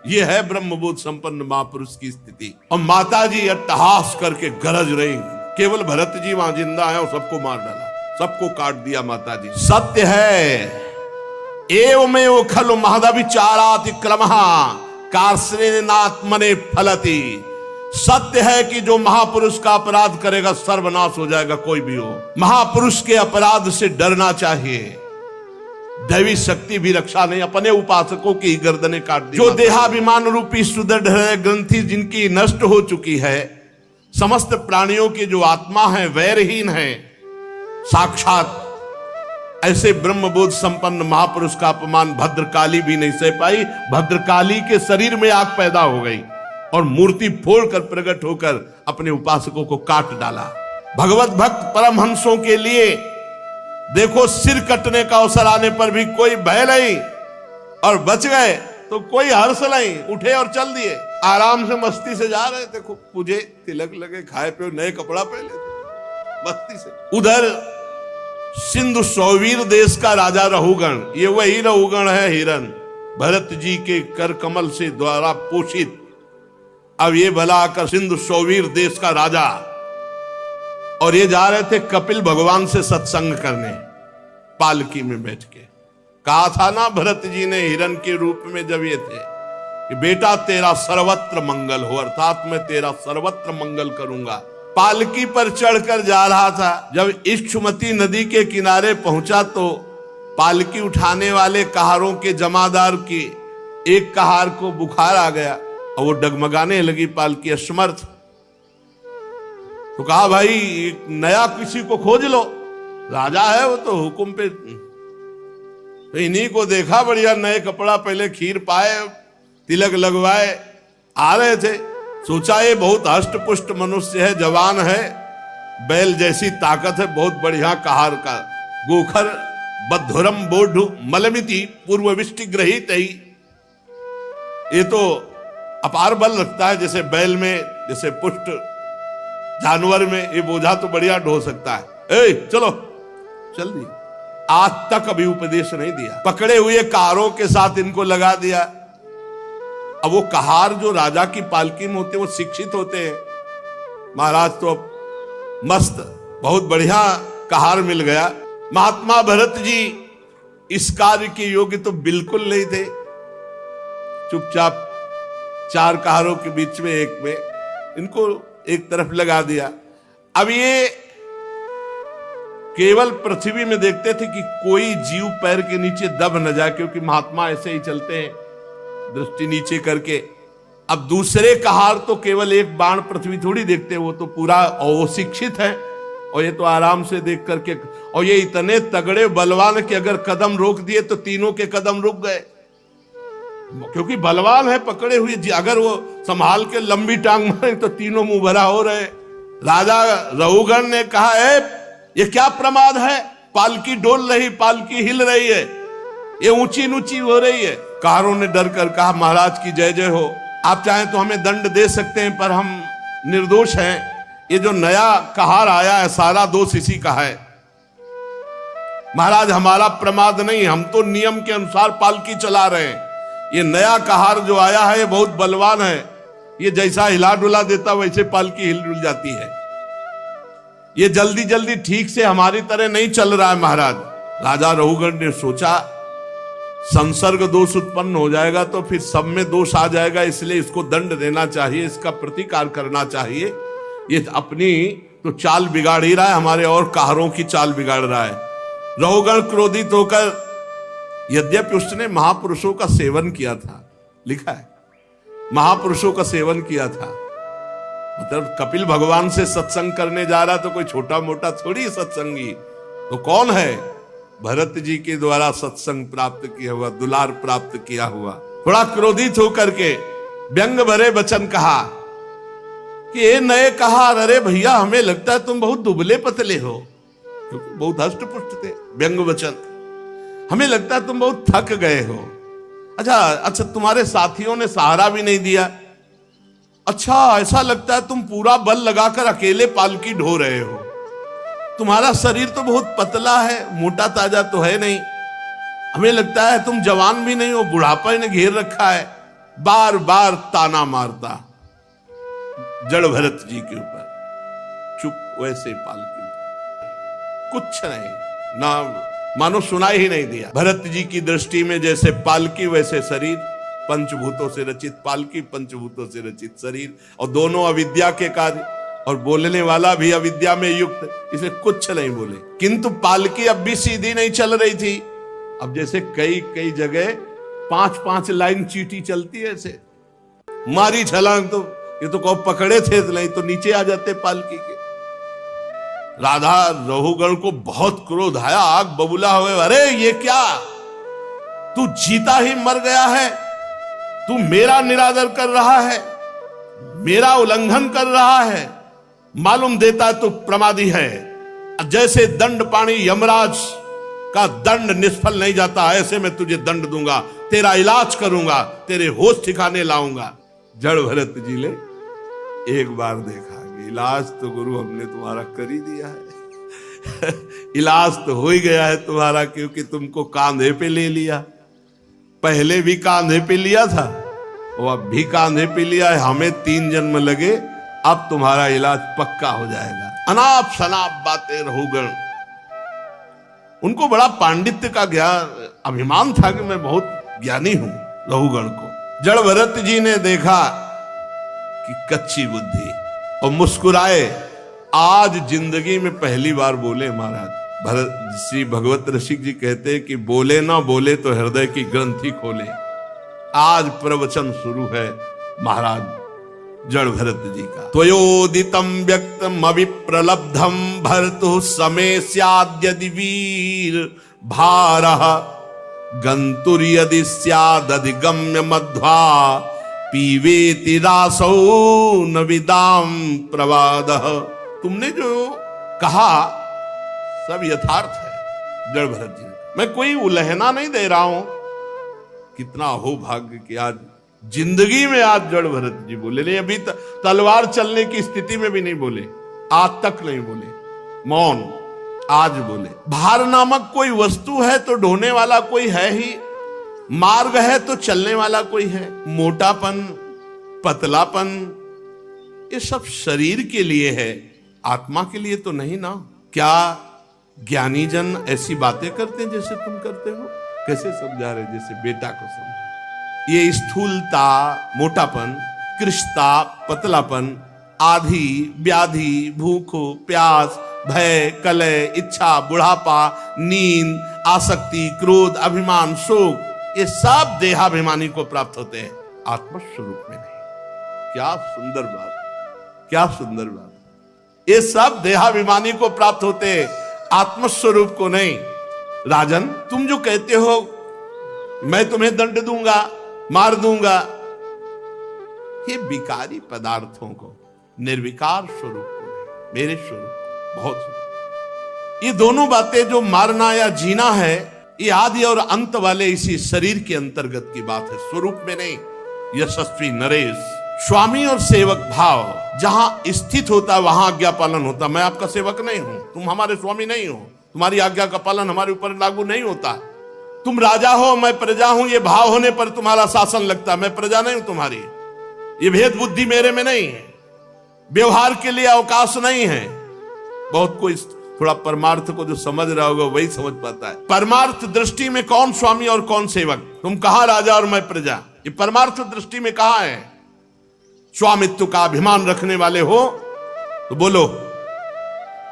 ये है ब्रह्मबोध संपन्न महापुरुष की स्थिति। और माताजी अट्टहास करके गरज रही, केवल भरत जी वहां जिंदा है और सबको मार डाला, सबको काट दिया माताजी। सत्य है एवमेव खलु महदविचाराति क्रमः कार्ष्णेनात्मने फलति। सत्य है कि जो महापुरुष का अपराध करेगा सर्वनाश हो जाएगा, कोई भी हो। महापुरुष के अपराध से डरना चाहिए। दैवी शक्ति भी रक्षा नहीं, अपने उपासकों की गर्दनें काट दी। जो देहाभिमान रूपी सुदृढ़ ग्रंथि जिनकी नष्ट हो चुकी है, समस्त प्राणियों की जो आत्मा है वैरहीन है, साक्षात ऐसे ब्रह्मबोध संपन्न महापुरुष का अपमान भद्रकाली भी नहीं सह पाई। भद्रकाली के शरीर में आग पैदा हो गई और मूर्ति फोड़कर प्रकट होकर अपने उपासकों को काट डाला। भगवत भक्त परमहंसों के लिए देखो, सिर कटने का अवसर आने पर भी कोई भय नहीं और बच गए। तो कोई हर्ष नहीं, उठे और चल दिए। आराम से मस्ती से जा रहे थे, खूब पूजे, तिलक लगे, खाए पे, नए कपड़ा पहले थे मस्ती से। उधर सिंधु सौवीर देश का राजा रहुगण, ये वही रहुगण है हिरन, भरत जी के कर कमल से द्वारा पोषित। अब ये भला आकर सिंधु सौवीर देश का राजा, और ये जा रहे थे कपिल भगवान से सत्संग करने पालकी में बैठ के। कहा था ना भरत जी ने हिरन के रूप में जब ये थे कि बेटा तेरा सर्वत्र मंगल हो, अर्थात मैं तेरा सर्वत्र मंगल करूंगा। पालकी पर चढ़कर जा रहा था, जब इक्षुमती नदी के किनारे पहुंचा तो पालकी उठाने वाले कहारों के जमादार की एक कहार को बुखार आ गया और वो डगमगाने लगी पालकी, असमर्थ। तो कहा भाई नया किसी को खोज लो, राजा है वो तो हुक्म पे। तो इन्हीं को देखा, बढ़िया नए कपड़ा पहले, खीर पाए, तिलक लगवाए, आ रहे थे। सोचा ये बहुत हष्ट पुष्ट मनुष्य है, जवान है, बैल जैसी ताकत है, बहुत बढ़िया कहार का, गोखर बद्धुरम बोढ़ मलमिति पूर्व विष्टि ग्रहित ही। ये तो अपार बल रखता है, जैसे बैल में, जैसे पुष्ट जानवर में, ये बोझा तो बढ़िया ढो सकता है। ए चलो, चल दिया। आज तक अभी उपदेश नहीं दिया, पकड़े हुए कहारों के साथ इनको लगा दिया। अब वो कहार जो राजा की पालकी में होते हैं, वो शिक्षित होते हैं। महाराज तो अब मस्त, बहुत बढ़िया कहार मिल गया। महात्मा भरत जी इस कार्य के योग्य तो बिल्कुल नहीं थे। चुपचाप चार कहारों के बीच में एक में इनको एक तरफ लगा दिया। अब ये केवल पृथ्वी में देखते थे कि कोई जीव पैर के नीचे दब न जाए, क्योंकि महात्मा ऐसे ही चलते हैं, दृष्टि नीचे करके। अब दूसरे कहार तो केवल एक बाण पृथ्वी थोड़ी देखते, वो तो पूरा, और वो शिक्षित है, और ये तो आराम से देख करके, और ये इतने तगड़े बलवान कि अगर कदम रोक दिए तो तीनों के कदम रुक गए, क्योंकि बलवान है, पकड़े हुए। अगर वो संभाल के लंबी टांग मारे तो तीनों मुंह भरा हो रहे। राजा रहुगण ने कहा है ये क्या प्रमाद है, पालकी डोल रही, पालकी हिल रही है, ये ऊंची ऊंची हो रही है। कहारों ने डर कर कहा महाराज की जय जय हो, आप चाहें तो हमें दंड दे सकते हैं, पर हम निर्दोष हैं। ये जो नया कहार आया है सारा दोष इसी का है। महाराज हमारा प्रमाद नहीं, हम तो नियम के अनुसार पालकी चला रहे हैं। ये नया कहार जो आया है ये बहुत बलवान है, ये जैसा हिला डुला देता वैसे पालकी हिल डुल जाती है। ये जल्दी जल्दी ठीक से हमारी तरह नहीं चल रहा है महाराज। राजा रहुगण ने सोचा संसर्ग दोष उत्पन्न हो जाएगा तो फिर सब में दोष आ जाएगा, इसलिए इसको दंड देना चाहिए, इसका प्रतिकार करना चाहिए। ये अपनी तो चाल बिगाड़ ही रहा है, हमारे और कहारों की चाल बिगाड़ रहा है। रहुगण क्रोधित होकर, यद्यपि उसने महापुरुषों का सेवन किया था, लिखा है महापुरुषों का सेवन किया था, मतलब कपिल भगवान से सत्संग करने जा रहा तो कोई छोटा मोटा थोड़ी सत्संगी, तो कौन है, भरत जी के द्वारा सत्संग प्राप्त किया हुआ, दुलार प्राप्त किया हुआ। थोड़ा क्रोधित होकर के व्यंग भरे वचन कहा कि ये नए कहार, अरे भैया हमें लगता है तुम बहुत दुबले पतले हो, क्योंकि बहुत हष्ट पुष्ट थे। व्यंग वचन, हमें लगता है तुम बहुत थक गए हो। अच्छा तुम्हारे साथियों ने सहारा भी नहीं दिया। अच्छा ऐसा लगता है तुम पूरा बल लगाकर अकेले पालकी ढो रहे हो। तुम्हारा शरीर तो बहुत पतला है, मोटा ताजा तो है नहीं। हमें लगता है तुम जवान भी नहीं हो, बुढ़ापा ने घेर रखा है। बार बार ताना मारता जड़ भरत जी के ऊपर। चुप, वैसे पालकी, कुछ नहीं, ना मानो सुनाई ही नहीं दिया। भरत जी की दृष्टि में जैसे पालकी वैसे शरीर, पंचभूतों से रचित पालकी, पंचभूतों से रचित शरीर, और दोनों अविद्या के कार्य, और बोलने वाला भी अविद्या में युक्त, इसे कुछ नहीं बोले। किंतु पालकी अब भी सीधी नहीं चल रही थी। अब जैसे कई कई जगह 5-5 लाइन चीटी चलती है, ऐसे मारी छलांग तो ये तो कब पकड़े थे, नहीं तो नीचे आ जाते पालकी के। राधा रहुगण को बहुत क्रोध आया, आग बबूला हुए, अरे ये क्या, तू जीता ही मर गया है, तू मेरा निरादर कर रहा है, मेरा उल्लंघन कर रहा है, मालूम देता तो प्रमादी है। जैसे दंड पाणी यमराज का दंड निष्फल नहीं जाता, ऐसे मैं तुझे दंड दूंगा। तेरा इलाज करूंगा, तेरे होश ठिकाने लाऊंगा। जड़ भरत जी ने एक बार देखा कि इलाज तो गुरु हमने तुम्हारा कर ही दिया है इलाज तो हो ही गया है तुम्हारा, क्योंकि तुमको कांधे पे ले लिया। पहले भी कांधे पे लिया था और अब भी कांधे पे लिया है। हमें 3 जन्म लगे, अब तुम्हारा इलाज पक्का हो जाएगा। अनाप शनाप बातें रहुगण। उनको बड़ा पांडित्य का ज्ञान अभिमान था कि मैं बहुत ज्ञानी हूं रहुगण को। जड़ भरत जी ने देखा कि कच्ची बुद्धि और मुस्कुराए। आज जिंदगी में पहली बार बोले महाराज। भरत श्री भगवत ऋषिक जी कहते हैं कि बोले ना बोले तो हृदय की ग्रंथि खोले। आज प्रवचन शुरू है महाराज जड़ भरत जी का। त्वयोदितम व्यक्तम अविप्रलब्धम भरतु समय स्याद्यदि वीर भारः गंतुर यदि स्यादधिगम्य मध्वा पीवेति रासौ न विदाम प्रवादः। तुमने जो कहा सब यथार्थ है जड़ भरत जी। मैं कोई उलहना नहीं दे रहा हूं। कितना हो भाग्य कि आज जिंदगी में आज जड़ भरत जी बोले नहीं। अभी तलवार चलने की स्थिति में भी नहीं बोले, आज तक नहीं बोले, मौन। आज बोले। भार नामक कोई वस्तु है तो ढोने वाला कोई है ही, मार्ग है तो चलने वाला कोई है। मोटापन, पतलापन, ये सब शरीर के लिए है, आत्मा के लिए तो नहीं ना। क्या ज्ञानी जन ऐसी बातें करते हैं जैसे तुम करते हो? कैसे समझा रहे? जैसे बेटा को समझा। ये स्थूलता, मोटापन, कृशता, पतलापन, आधी, व्याधि, भूखो, प्यास, भय, कलह, इच्छा, बुढ़ापा, नींद, आसक्ति, क्रोध, अभिमान, शोक, ये सब देहाभिमानी को प्राप्त होते हैं, आत्मस्वरूप में नहीं। क्या सुंदर बात, क्या सुंदर बात। ये सब देहाभिमानी को प्राप्त होते हैं, आत्मस्वरूप को नहीं। राजन, तुम जो कहते हो मैं तुम्हें दंड दूंगा, मार दूंगा, ये विकारी पदार्थों को, निर्विकार स्वरूप को, मेरे स्वरूप को, बहुत। ये दोनों बातें जो मारना या जीना है, ये आदि और अंत वाले इसी शरीर के अंतर्गत की बात है, स्वरूप में नहीं। यशस्वी नरेश, स्वामी और सेवक भाव जहां स्थित होता है वहां आज्ञा पालन होता। मैं आपका सेवक नहीं हूं, तुम हमारे स्वामी नहीं हो, तुम्हारी आज्ञा का पालन हमारे ऊपर लागू नहीं होता। तुम राजा हो, मैं प्रजा हूं, ये भाव होने पर तुम्हारा शासन लगता। मैं प्रजा नहीं हूं तुम्हारी, ये भेद बुद्धि मेरे में नहीं है, व्यवहार के लिए अवकाश नहीं है। बहुत कोई थोड़ा परमार्थ को जो समझ रहा होगा वही समझ पाता है। परमार्थ दृष्टि में कौन स्वामी और कौन सेवक? तुम कहां राजा और मैं प्रजा? ये परमार्थ दृष्टि में कहां है? स्वामित्व का अभिमान रखने वाले हो तो बोलो,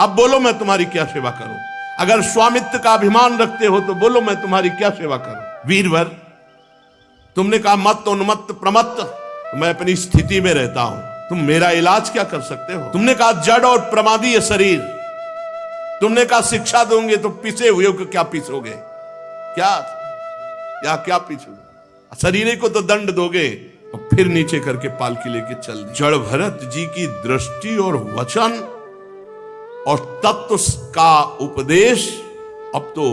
अब बोलो मैं तुम्हारी क्या सेवा करूं। अगर स्वामित्व का अभिमान रखते हो तो बोलो मैं तुम्हारी क्या सेवा करूं। वीरवर, तुमने कहा मत उन्मत्त प्रमत्त, तो मैं अपनी स्थिति में रहता हूं, तुम मेरा इलाज क्या कर सकते हो? तुमने कहा जड़ और प्रमादी ये शरीर, तुमने कहा शिक्षा दोगे तो पिसे हुए को क्या पीसोगे? क्या पीछोगे? शरीर को तो दंड दोगे और फिर नीचे करके पालकी लेके चल दी। जड़ भरत जी की दृष्टि और वचन और तत्व का उपदेश, अब तो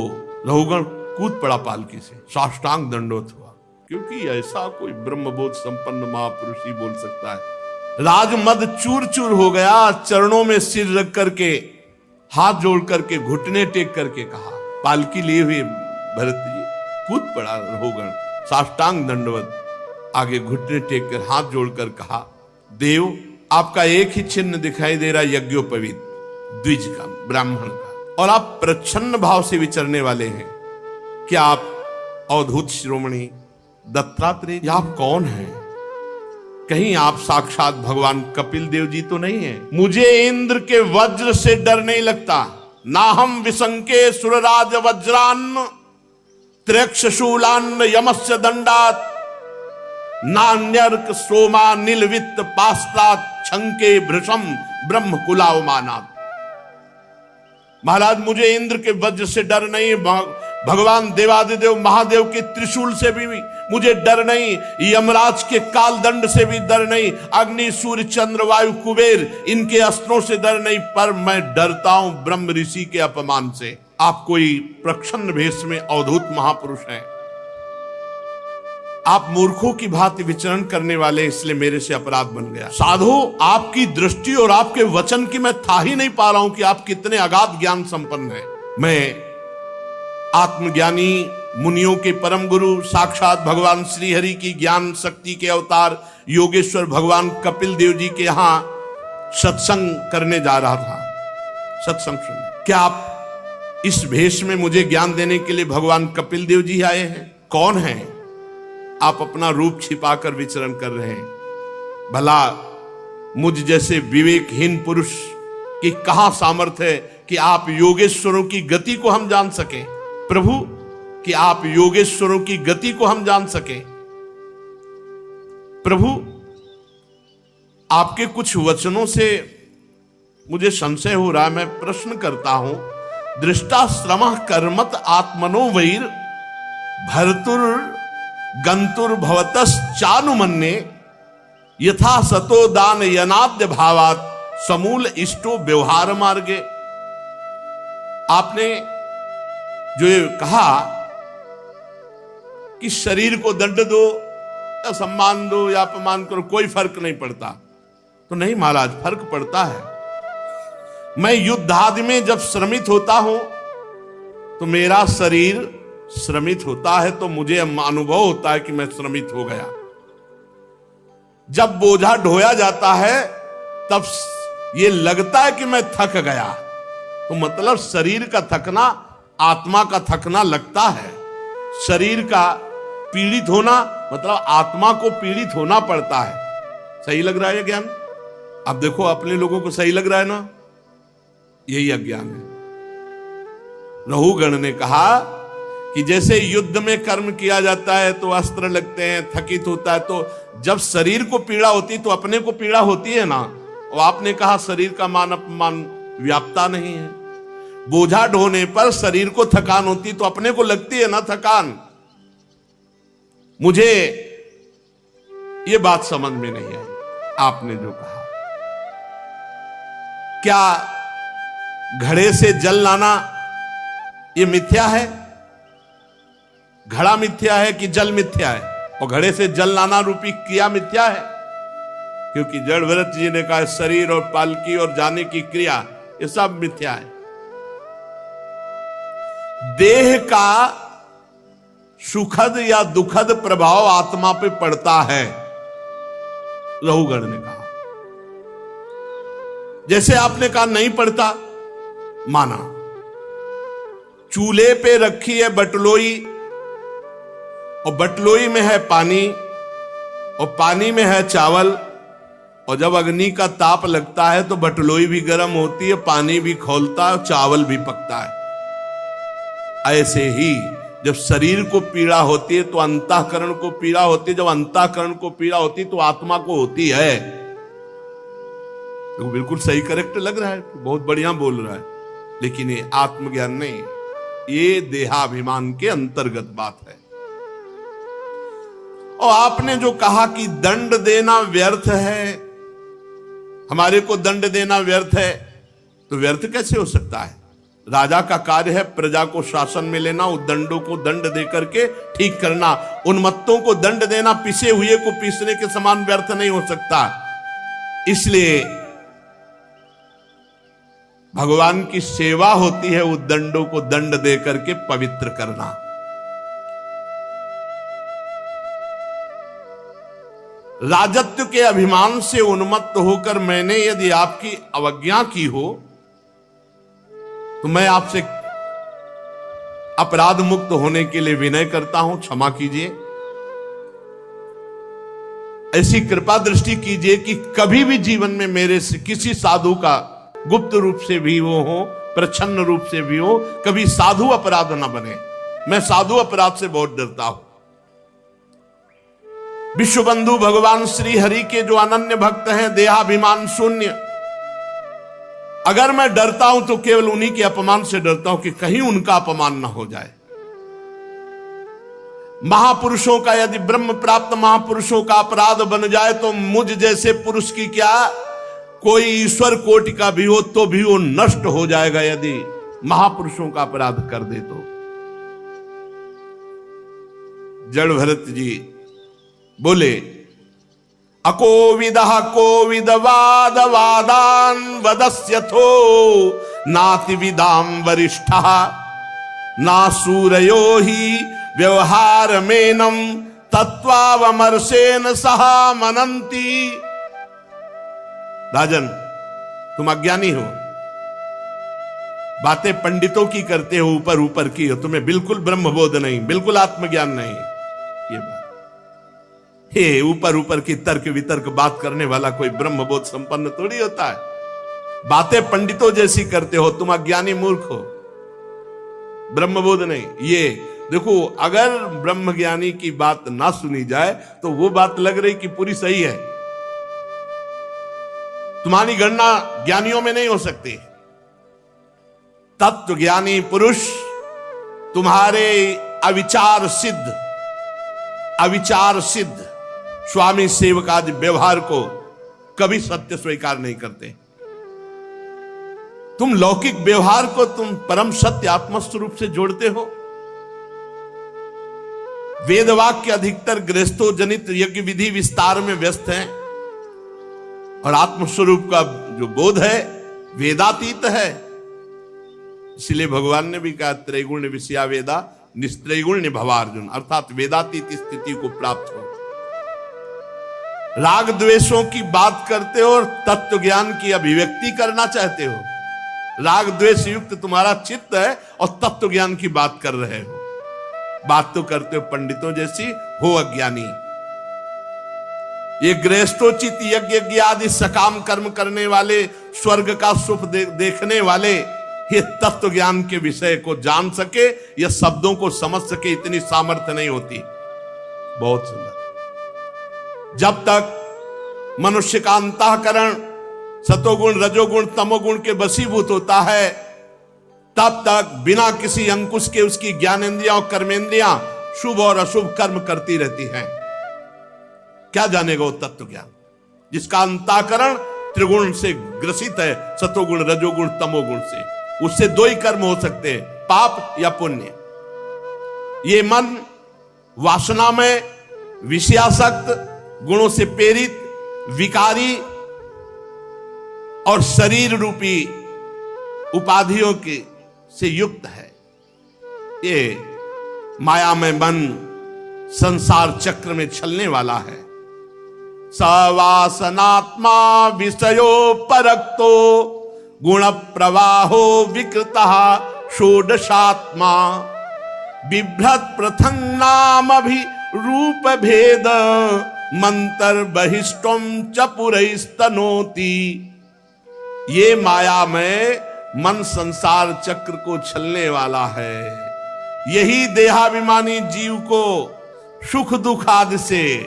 रहुगण कूद पड़ा पालकी से, साष्टांग दंडोत हुआ, क्योंकि ऐसा कोई ब्रह्मबोध संपन्न महापुरुष ही बोल सकता है। राजमद चूर चूर हो गया, चरणों में सिर रख करके, हाथ जोड़ करके, घुटने टेक करके कहा। पालकी लिए हुए भरत जी कूद पड़ा रहुगण, साष्टांग दंडवत, आगे घुटने टेक कर हाथ जोड़कर कहा, देव आपका एक ही चिन्ह दिखाई दे रहा, यज्ञोपवीत द्विज का, ब्राह्मण का, और आप प्रच्छन्न भाव से विचरने वाले हैं। क्या आप अवधूत शिरोमणि दत्तात्रेय, या आप कौन हैं? कहीं आप साक्षात भगवान कपिल देव जी तो नहीं है? मुझे इंद्र के वज्र से डर नहीं लगता, ना हम विशंके सुरराज वज्रान्न त्र्यक्षशूलान्न यमस्य दंडात, नान्यर्क सोमा नीलवित्त पास्तात छंके भृशम ब्रह्म कुलावमानात। महाराज, मुझे इंद्र के वज्र से डर नहीं, भगवान देवादिदेव महादेव के त्रिशूल से भी मुझे डर नहीं, यमराज के काल दंड से भी डर नहीं, अग्नि सूर्य चंद्र वायु कुबेर इनके अस्त्रों से डर नहीं, पर मैं डरता हूं ब्रह्म ऋषि के अपमान से। आप कोई प्रच्छन्न भेष में अवधूत महापुरुष हैं, आप मूर्खों की भांति विचरण करने वाले, इसलिए मेरे से अपराध बन गया। साधु, आपकी दृष्टि और आपके वचन की मैं था ही नहीं पा रहा हूं कि आप कितने अगाध ज्ञान संपन्न हैं। मैं आत्मज्ञानी मुनियों के परम गुरु साक्षात भगवान श्री हरि की ज्ञान शक्ति के अवतार योगेश्वर भगवान कपिल देव जी के यहां सत्संग करने जा रहा था, सत्संग सुनने। क्या आप इस भेष में मुझे ज्ञान देने के लिए भगवान कपिल देव जी आए हैं? कौन हैं आप? अपना रूप छिपाकर विचरण कर रहे हैं। भला मुझ जैसे विवेकहीन पुरुष की कहां सामर्थ्य है कि आप योगेश्वरों की गति को हम जान सके? प्रभु, कि आप योगेश्वरों की गति को हम जान सके। प्रभु, आपके कुछ वचनों से मुझे संशय हो रहा है। मैं प्रश्न करता हूं, दृष्टाश्रमः कर्मत आत्मनो वैर भर्तुर गंतुर भवतस चानुमन्ये यथा सतो दान यनाद्य भावात समूल इष्टो व्यवहार मार्गे। आपने जो ये कहा कि शरीर को दंड दो या सम्मान दो या अपमान करो, कोई फर्क नहीं पड़ता, तो नहीं महाराज, फर्क पड़ता है। मैं युद्ध आदि में जब श्रमित होता हूं तो मेरा शरीर श्रमित होता है, तो मुझे अनुभव होता है कि मैं श्रमित हो गया। जब बोझा ढोया जाता है तब ये लगता है कि मैं थक गया, तो मतलब शरीर का थकना आत्मा का थकना लगता है। शरीर का पीड़ित होना मतलब आत्मा को पीड़ित होना पड़ता है। सही लग रहा है ज्ञान? अब देखो, अपने लोगों को सही लग रहा है ना? यही अज्ञान है। रहुगण ने कहा कि जैसे युद्ध में कर्म किया जाता है तो अस्त्र लगते हैं, थकित होता है, तो जब शरीर को पीड़ा होती तो अपने को पीड़ा होती है ना। और आपने कहा शरीर का मान अपमान व्याप्ता नहीं है। बोझा ढोने पर शरीर को थकान होती तो अपने को लगती है ना थकान। मुझे ये बात समझ में नहीं आई आपने जो कहा। क्या घड़े से जल लाना ये मिथ्या है? घड़ा मिथ्या है कि जल मिथ्या है? और घड़े से जल लाना रूपी क्रिया मिथ्या है? क्योंकि जड़भरत जी ने कहा शरीर और पालकी और जाने की क्रिया ये सब मिथ्या है। देह का सुखद या दुखद प्रभाव आत्मा पे पड़ता है, रहुगण ने कहा। जैसे आपने कहा नहीं पड़ता, माना। चूल्हे पे रखी है बटलोई और बटलोई में है पानी और पानी में है चावल, और जब अग्नि का ताप लगता है तो बटलोई भी गर्म होती है, पानी भी खौलता है और चावल भी पकता है। ऐसे ही जब शरीर को पीड़ा होती है तो अंतःकरण को पीड़ा होती है, जब अंतःकरण को पीड़ा होती है तो आत्मा को होती है। तो बिल्कुल सही करेक्ट लग रहा है, बहुत बढ़िया बोल रहा है, लेकिन ये आत्मज्ञान नहीं, ये देहाभिमान के अंतर्गत बात है। और आपने जो कहा कि दंड देना व्यर्थ है, हमारे को दंड देना व्यर्थ है, तो व्यर्थ कैसे हो सकता है? राजा का कार्य है प्रजा को शासन में लेना, उद्दंडों को दंड देकर के ठीक करना, उन्मत्तों को दंड देना पिसे हुए को पीसने के समान व्यर्थ नहीं हो सकता। इसलिए भगवान की सेवा होती है उद्दंडों को दंड देकर के पवित्र करना। राजत्व के अभिमान से उन्मत्त होकर मैंने यदि आपकी अवज्ञा की हो तो मैं आपसे अपराध मुक्त होने के लिए विनय करता हूं, क्षमा कीजिए। ऐसी कृपा दृष्टि कीजिए कि कभी भी जीवन में मेरे से किसी साधु का गुप्त रूप से भी वो हो, प्रच्छन्न रूप से भी हो, कभी साधु अपराध न बने। मैं साधु अपराध से बहुत डरता हूं। विश्वबंधु भगवान श्री हरि के जो अनन्य भक्त हैं, देहाभिमान शून्य, अगर मैं डरता हूं तो केवल उन्हीं के अपमान से डरता हूं कि कहीं उनका अपमान ना हो जाए। महापुरुषों का, यदि ब्रह्म प्राप्त महापुरुषों का अपराध बन जाए तो मुझ जैसे पुरुष की क्या, कोई ईश्वर कोटि का भी हो तो भी वो नष्ट हो जाएगा यदि महापुरुषों का अपराध कर दे तो। जड़ भरत जी बोले अकोविदः कोविदवाद वादान वदस्यथो नाति विदाम वरिष्ठः ना सूरयो ही व्यवहार मेनम तत्वावमर्शेन सहा मनंती। राजन, तुम अज्ञानी हो, बातें पंडितों की करते हो, ऊपर ऊपर की हो, तुम्हें बिल्कुल ब्रह्मबोध नहीं, बिल्कुल आत्मज्ञान नहीं। ये बात हे ऊपर ऊपर की तर्क वितर्क बात करने वाला कोई ब्रह्मबोध संपन्न थोड़ी होता है। बातें पंडितों जैसी करते हो, तुम अज्ञानी मूर्ख हो, ब्रह्मबोध नहीं। ये देखो, अगर ब्रह्मज्ञानी की बात ना सुनी जाए तो वो बात लग रही कि पूरी सही है। तुम्हारी गणना ज्ञानियों में नहीं हो सकती। तत्व ज्ञानी पुरुष तुम्हारे अविचार सिद्ध स्वामी सेवकादि व्यवहार को कभी सत्य स्वीकार नहीं करते। तुम लौकिक व्यवहार को तुम परम सत्य आत्मस्वरूप से जोड़ते हो। वेदवाक्य अधिकतर गृहस्थो जनित यज्ञ विधि विस्तार में व्यस्त हैं और आत्मस्वरूप का जो बोध है वेदातीत है। इसलिए भगवान ने भी कहा त्रैगुण्य विषया वेदा निस्त्रैगुण्य भवार्जुन, अर्थात वेदातीत स्थिति को प्राप्त हो। राग द्वेषों की बात करते हो और तत्व ज्ञान की अभिव्यक्ति करना चाहते हो। राग द्वेष युक्त तुम्हारा चित्त है और तत्व ज्ञान की बात कर रहे हो। बात तो करते हो पंडितों जैसी, हो अज्ञानी। ये गृहस्थोचित यज्ञ आदि सकाम कर्म करने वाले, स्वर्ग का सुख देखने वाले, ये तत्व ज्ञान के विषय को जान सके या शब्दों को समझ सके, इतनी सामर्थ्य नहीं होती। बहुत सुंदर। जब तक मनुष्य का अंतःकरण सतोगुण रजोगुण तमोगुण के वशीभूत होता है, तब तक बिना किसी अंकुश के उसकी ज्ञानेंद्रियां और कर्मेंद्रियां शुभ और अशुभ कर्म करती रहती हैं। क्या जानेगा वो तत्व ज्ञान जिसका अंतःकरण त्रिगुण से ग्रसित है, सतोगुण रजोगुण तमोगुण से। उससे दो ही कर्म हो सकते हैं, पाप या पुण्य। ये मन वासना में विषयासक्त, गुणों से प्रेरित, विकारी और शरीर रूपी उपाधियों के से युक्त है। ये माया में मन संसार चक्र में चलने वाला है। सवासनात्मा विषयो परक्तो गुण प्रवाहो विकृतः षोडशात्मा बिभ्रत प्रथंग नाम भी रूप भेद मंतर बहिष्टम चपुरस्तनोति। ये माया में मन संसार चक्र को चलने वाला है। यही देहाभिमानी जीव को सुख दुख आदि से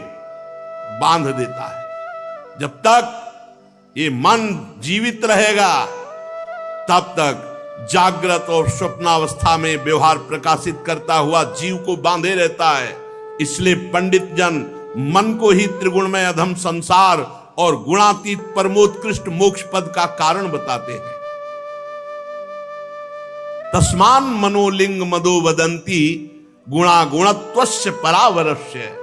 बांध देता है। जब तक ये मन जीवित रहेगा तब तक जागृत और स्वप्नावस्था में व्यवहार प्रकाशित करता हुआ जीव को बांधे रहता है। इसलिए पंडित जन मन को ही त्रिगुणमय अधम संसार और गुणातीत परमोत्कृष्ट मोक्ष पद का कारण बताते हैं। तस्मान मनोलिंग मदो वदंती गुणा गुणत्वस्य परावरस्य।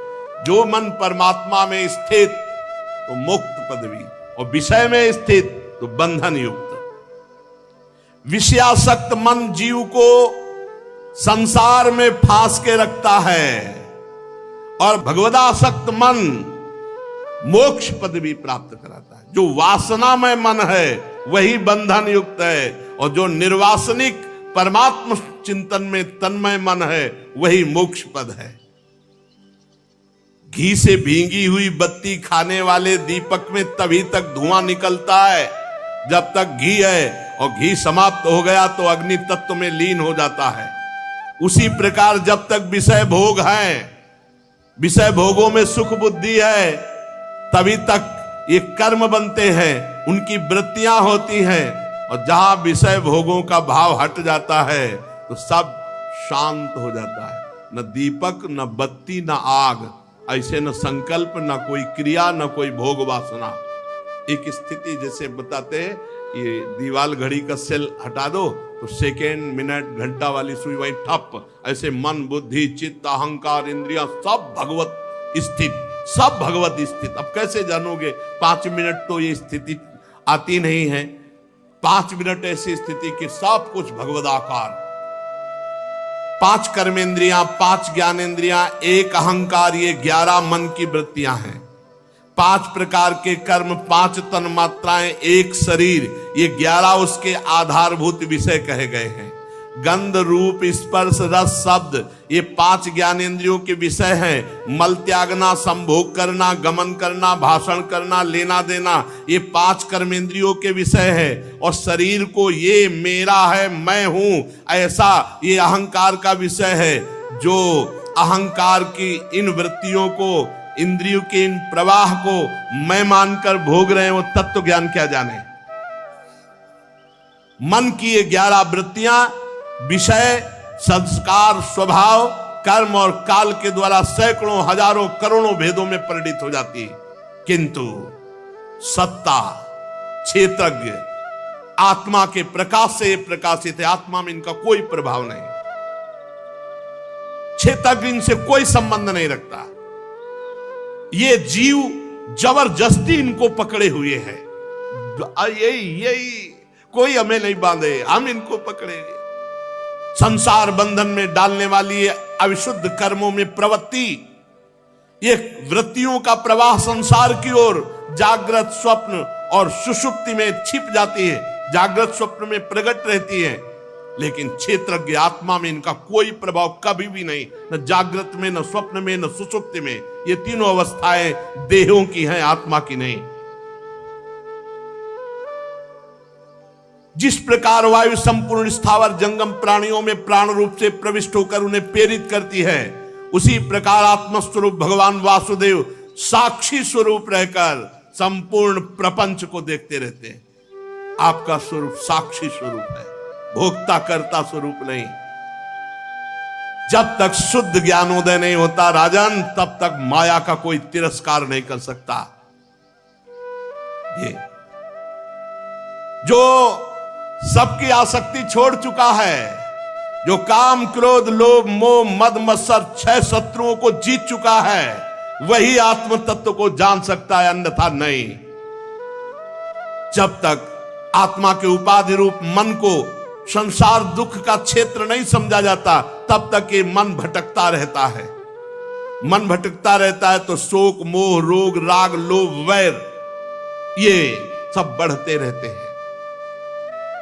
जो मन परमात्मा में स्थित तो मुक्त पदवी और विषय में स्थित तो बंधन युक्त। विषयासक्त मन जीव को संसार में फांस के रखता है और भगवदासक्त मन मोक्ष पदवी प्राप्त कराता है। जो वासनामय मन है वही बंधन युक्त है और जो निर्वासनिक परमात्म चिंतन में तन्मय मन है वही मोक्ष पद है। घी से भींगी हुई बत्ती खाने वाले दीपक में तभी तक धुआं निकलता है जब तक घी है, और घी समाप्त हो गया तो अग्नि तत्व में लीन हो जाता है। उसी प्रकार जब तक विषय भोग हैं, विषय भोगों में सुख बुद्धि है, तभी तक ये कर्म बनते हैं, उनकी वृत्तियां होती हैं। और जहां विषय भोगों का भाव हट जाता है तो सब शांत हो जाता है। न दीपक न बत्ती न आग, ऐसे न संकल्प न कोई क्रिया न कोई भोग वासना। एक स्थिति जैसे बताते हैं, ये दीवाल घड़ी का सेल हटा दो तो सेकेंड मिनट घंटा वाली सुई वही ठप। ऐसे मन बुद्धि चित्त अहंकार इंद्रियां सब भगवत स्थित सब भगवत स्थित। अब कैसे जानोगे? 5 मिनट तो ये स्थिति आती नहीं है, 5 मिनट ऐसी स्थिति कि सब कुछ भगवदाकार। 5 कर्मेंद्रियां, 5 ज्ञानेंद्रियां, 1 अहंकार, ये 11 मन की वृत्तियां हैं। 5 प्रकार के कर्म, 5 तन मात्राएं, 1 शरीर, ये 11 उसके आधारभूत विषय कहे गए हैं। गंध, रूप, स्पर्श, रस, शब्द, ये 5 ज्ञानेंद्रियों के विषय हैं। मल त्यागना, संभोग करना, गमन करना, भाषण करना, लेना देना, ये 5 कर्मेंद्रियों के विषय है। और शरीर को ये मेरा है, मैं हूं, ऐसा ये अहंकार का विषय है। जो अहंकार की इन वृत्तियों को, इंद्रियों के इन प्रवाह को मैं मानकर भोग रहे हैं, वो तत्व ज्ञान क्या जाने। मन की ये 11 वृत्तियां विषय, संस्कार, स्वभाव, कर्म और काल के द्वारा सैकड़ों, हजारों, करोड़ों भेदों में परिणित हो जाती है। किंतु सत्ता, क्षेत्रज्ञ, आत्मा के प्रकाश से ये प्रकाशित है। आत्मा में इनका कोई प्रभाव नहीं, क्षेत्रज्ञ इनसे कोई संबंध नहीं रखता। ये जीव जबरदस्ती इनको पकड़े हुए हैं। यही कोई हमें नहीं बांधे, हम इनको पकड़ेंगे। संसार बंधन में डालने वाली अविशुद्ध कर्मों में प्रवृत्ति, ये वृत्तियों का प्रवाह संसार की ओर जागृत, स्वप्न और सुषुप्ति में छिप जाती है, जागृत स्वप्न में प्रकट रहती है। लेकिन क्षेत्रज्ञ आत्मा में इनका कोई प्रभाव कभी भी नहीं, न जागृत में, न स्वप्न में, न सुषुप्ति में। ये तीनों अवस्थाएं देहों की हैं, आत्मा की नहीं। जिस प्रकार वायु संपूर्ण स्थावर जंगम प्राणियों में प्राण रूप से प्रविष्ट होकर उन्हें प्रेरित करती है, उसी प्रकार आत्मस्वरूप भगवान वासुदेव साक्षी स्वरूप रहकर संपूर्ण प्रपंच को देखते रहते हैं। आपका स्वरूप साक्षी स्वरूप है, भोक्ता करता स्वरूप नहीं। जब तक शुद्ध ज्ञानोदय नहीं होता राजन, तब तक माया का कोई तिरस्कार नहीं कर सकता। ये जो सबकी आसक्ति छोड़ चुका है, जो काम, क्रोध, लोभ, मोह, मद, मत्सर 6 शत्रुओं को जीत चुका है, वही आत्म तत्व को जान सकता है, अन्यथा नहीं। जब तक आत्मा के उपाधि रूप मन को संसार दुख का क्षेत्र नहीं समझा जाता, तब तक ये मन भटकता रहता है। मन भटकता रहता है तो शोक, मोह, रोग, राग, लोभ, वैर, ये सब बढ़ते रहते हैं।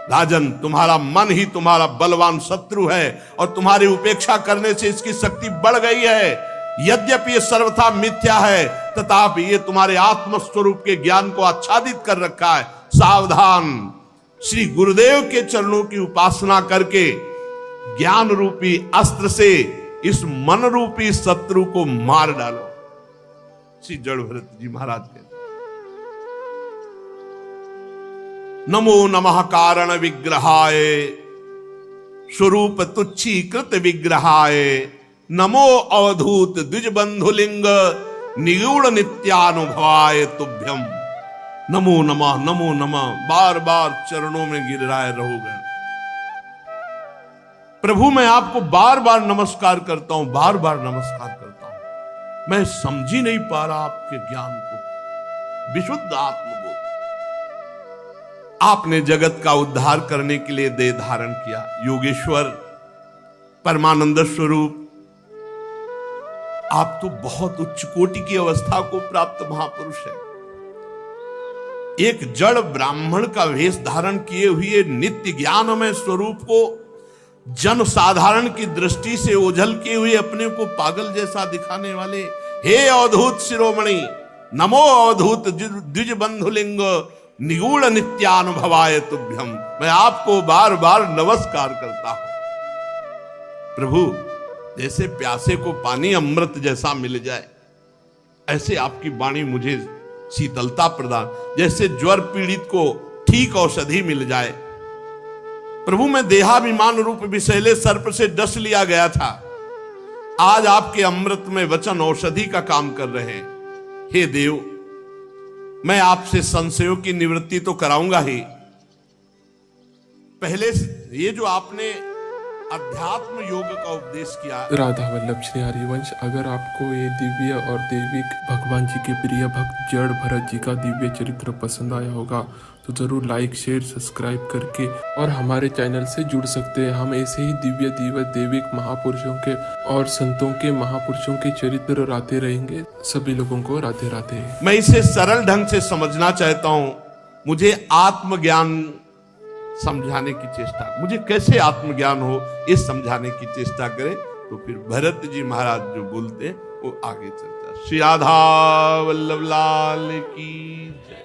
राजन, तुम्हारा मन ही तुम्हारा बलवान शत्रु है और तुम्हारी उपेक्षा करने से इसकी शक्ति बढ़ गई है। यद्यपि ये सर्वथा मिथ्या है, तथापि ये तुम्हारे आत्म स्वरूप के ज्ञान को आच्छादित कर रखा है। सावधान, श्री गुरुदेव के चरणों की उपासना करके ज्ञान रूपी अस्त्र से इस मन रूपी शत्रु को मार डालो। श्री जड़ भरत जी महाराज के नमो नमः कारण विग्रहाय स्वरूप तुच्छीकृत विग्रहाय नमो अवधूत द्विज बंधुलिंग निगूढ़ नित्यानुभवाय तुभ्यम। नमो नमः, नमो नमः, बार बार चरणों में गिर रहे रहोगे। प्रभु, मैं आपको बार बार नमस्कार करता हूं, बार बार नमस्कार करता हूं। मैं समझ ही नहीं पा रहा आपके ज्ञान को। विशुद्ध आत्मबोध आपने जगत का उद्धार करने के लिए देह धारण किया। योगेश्वर परमानंद स्वरूप, आप तो बहुत उच्च कोटि की अवस्था को प्राप्त महापुरुष है। एक जड़ ब्राह्मण का वेश धारण किए हुए नित्य ज्ञानमय स्वरूप को जन साधारण की दृष्टि से ओझल किए हुए अपने को पागल जैसा दिखाने वाले, हे अवधूत शिरोमणि, नमो अवधूत द्विज बंधुलिंग निगूढ़ नित्यानुभवाय तुभ्यम। मैं आपको बार बार नमस्कार करता हूं। प्रभु, जैसे प्यासे को पानी अमृत जैसा मिल जाए, ऐसे आपकी वाणी मुझे शीतलता प्रदान, जैसे ज्वर पीड़ित को ठीक औषधि मिल जाए। प्रभु, मैं देहाभिमान रूप विषैले सर्प से डस लिया गया था, आज आपके अमृत में वचन औषधि का काम कर रहे हैं। हे देव, मैं आपसे संशयों की निवृत्ति तो कराऊंगा ही। पहले ये जो आपने अध्यात्म योग का उपदेश किया। राधा वल्लभ श्री हरिवंश, अगर आपको ये दिव्य और दैविक भगवान जी के प्रिय भक्त जड़ भरत जी का दिव्य चरित्र पसंद आया होगा तो जरूर लाइक शेयर सब्सक्राइब करके और हमारे चैनल से जुड़ सकते हैं। हम ऐसे ही दिव्य दिव्य दैविक महापुरुषों के और संतों के महापुरुषों के चरित्र लाते रहेंगे। सभी लोगों को राधे राधे। मैं इसे सरल ढंग से समझना चाहता हूं। मुझे आत्मज्ञान समझाने की चेष्टा, मुझे कैसे आत्मज्ञान हो ये समझाने की चेष्टा करें तो फिर भरत जी महाराज जो बोलते हैं वो आगे चलता। श्री राधा वल्लभ लाल की जय।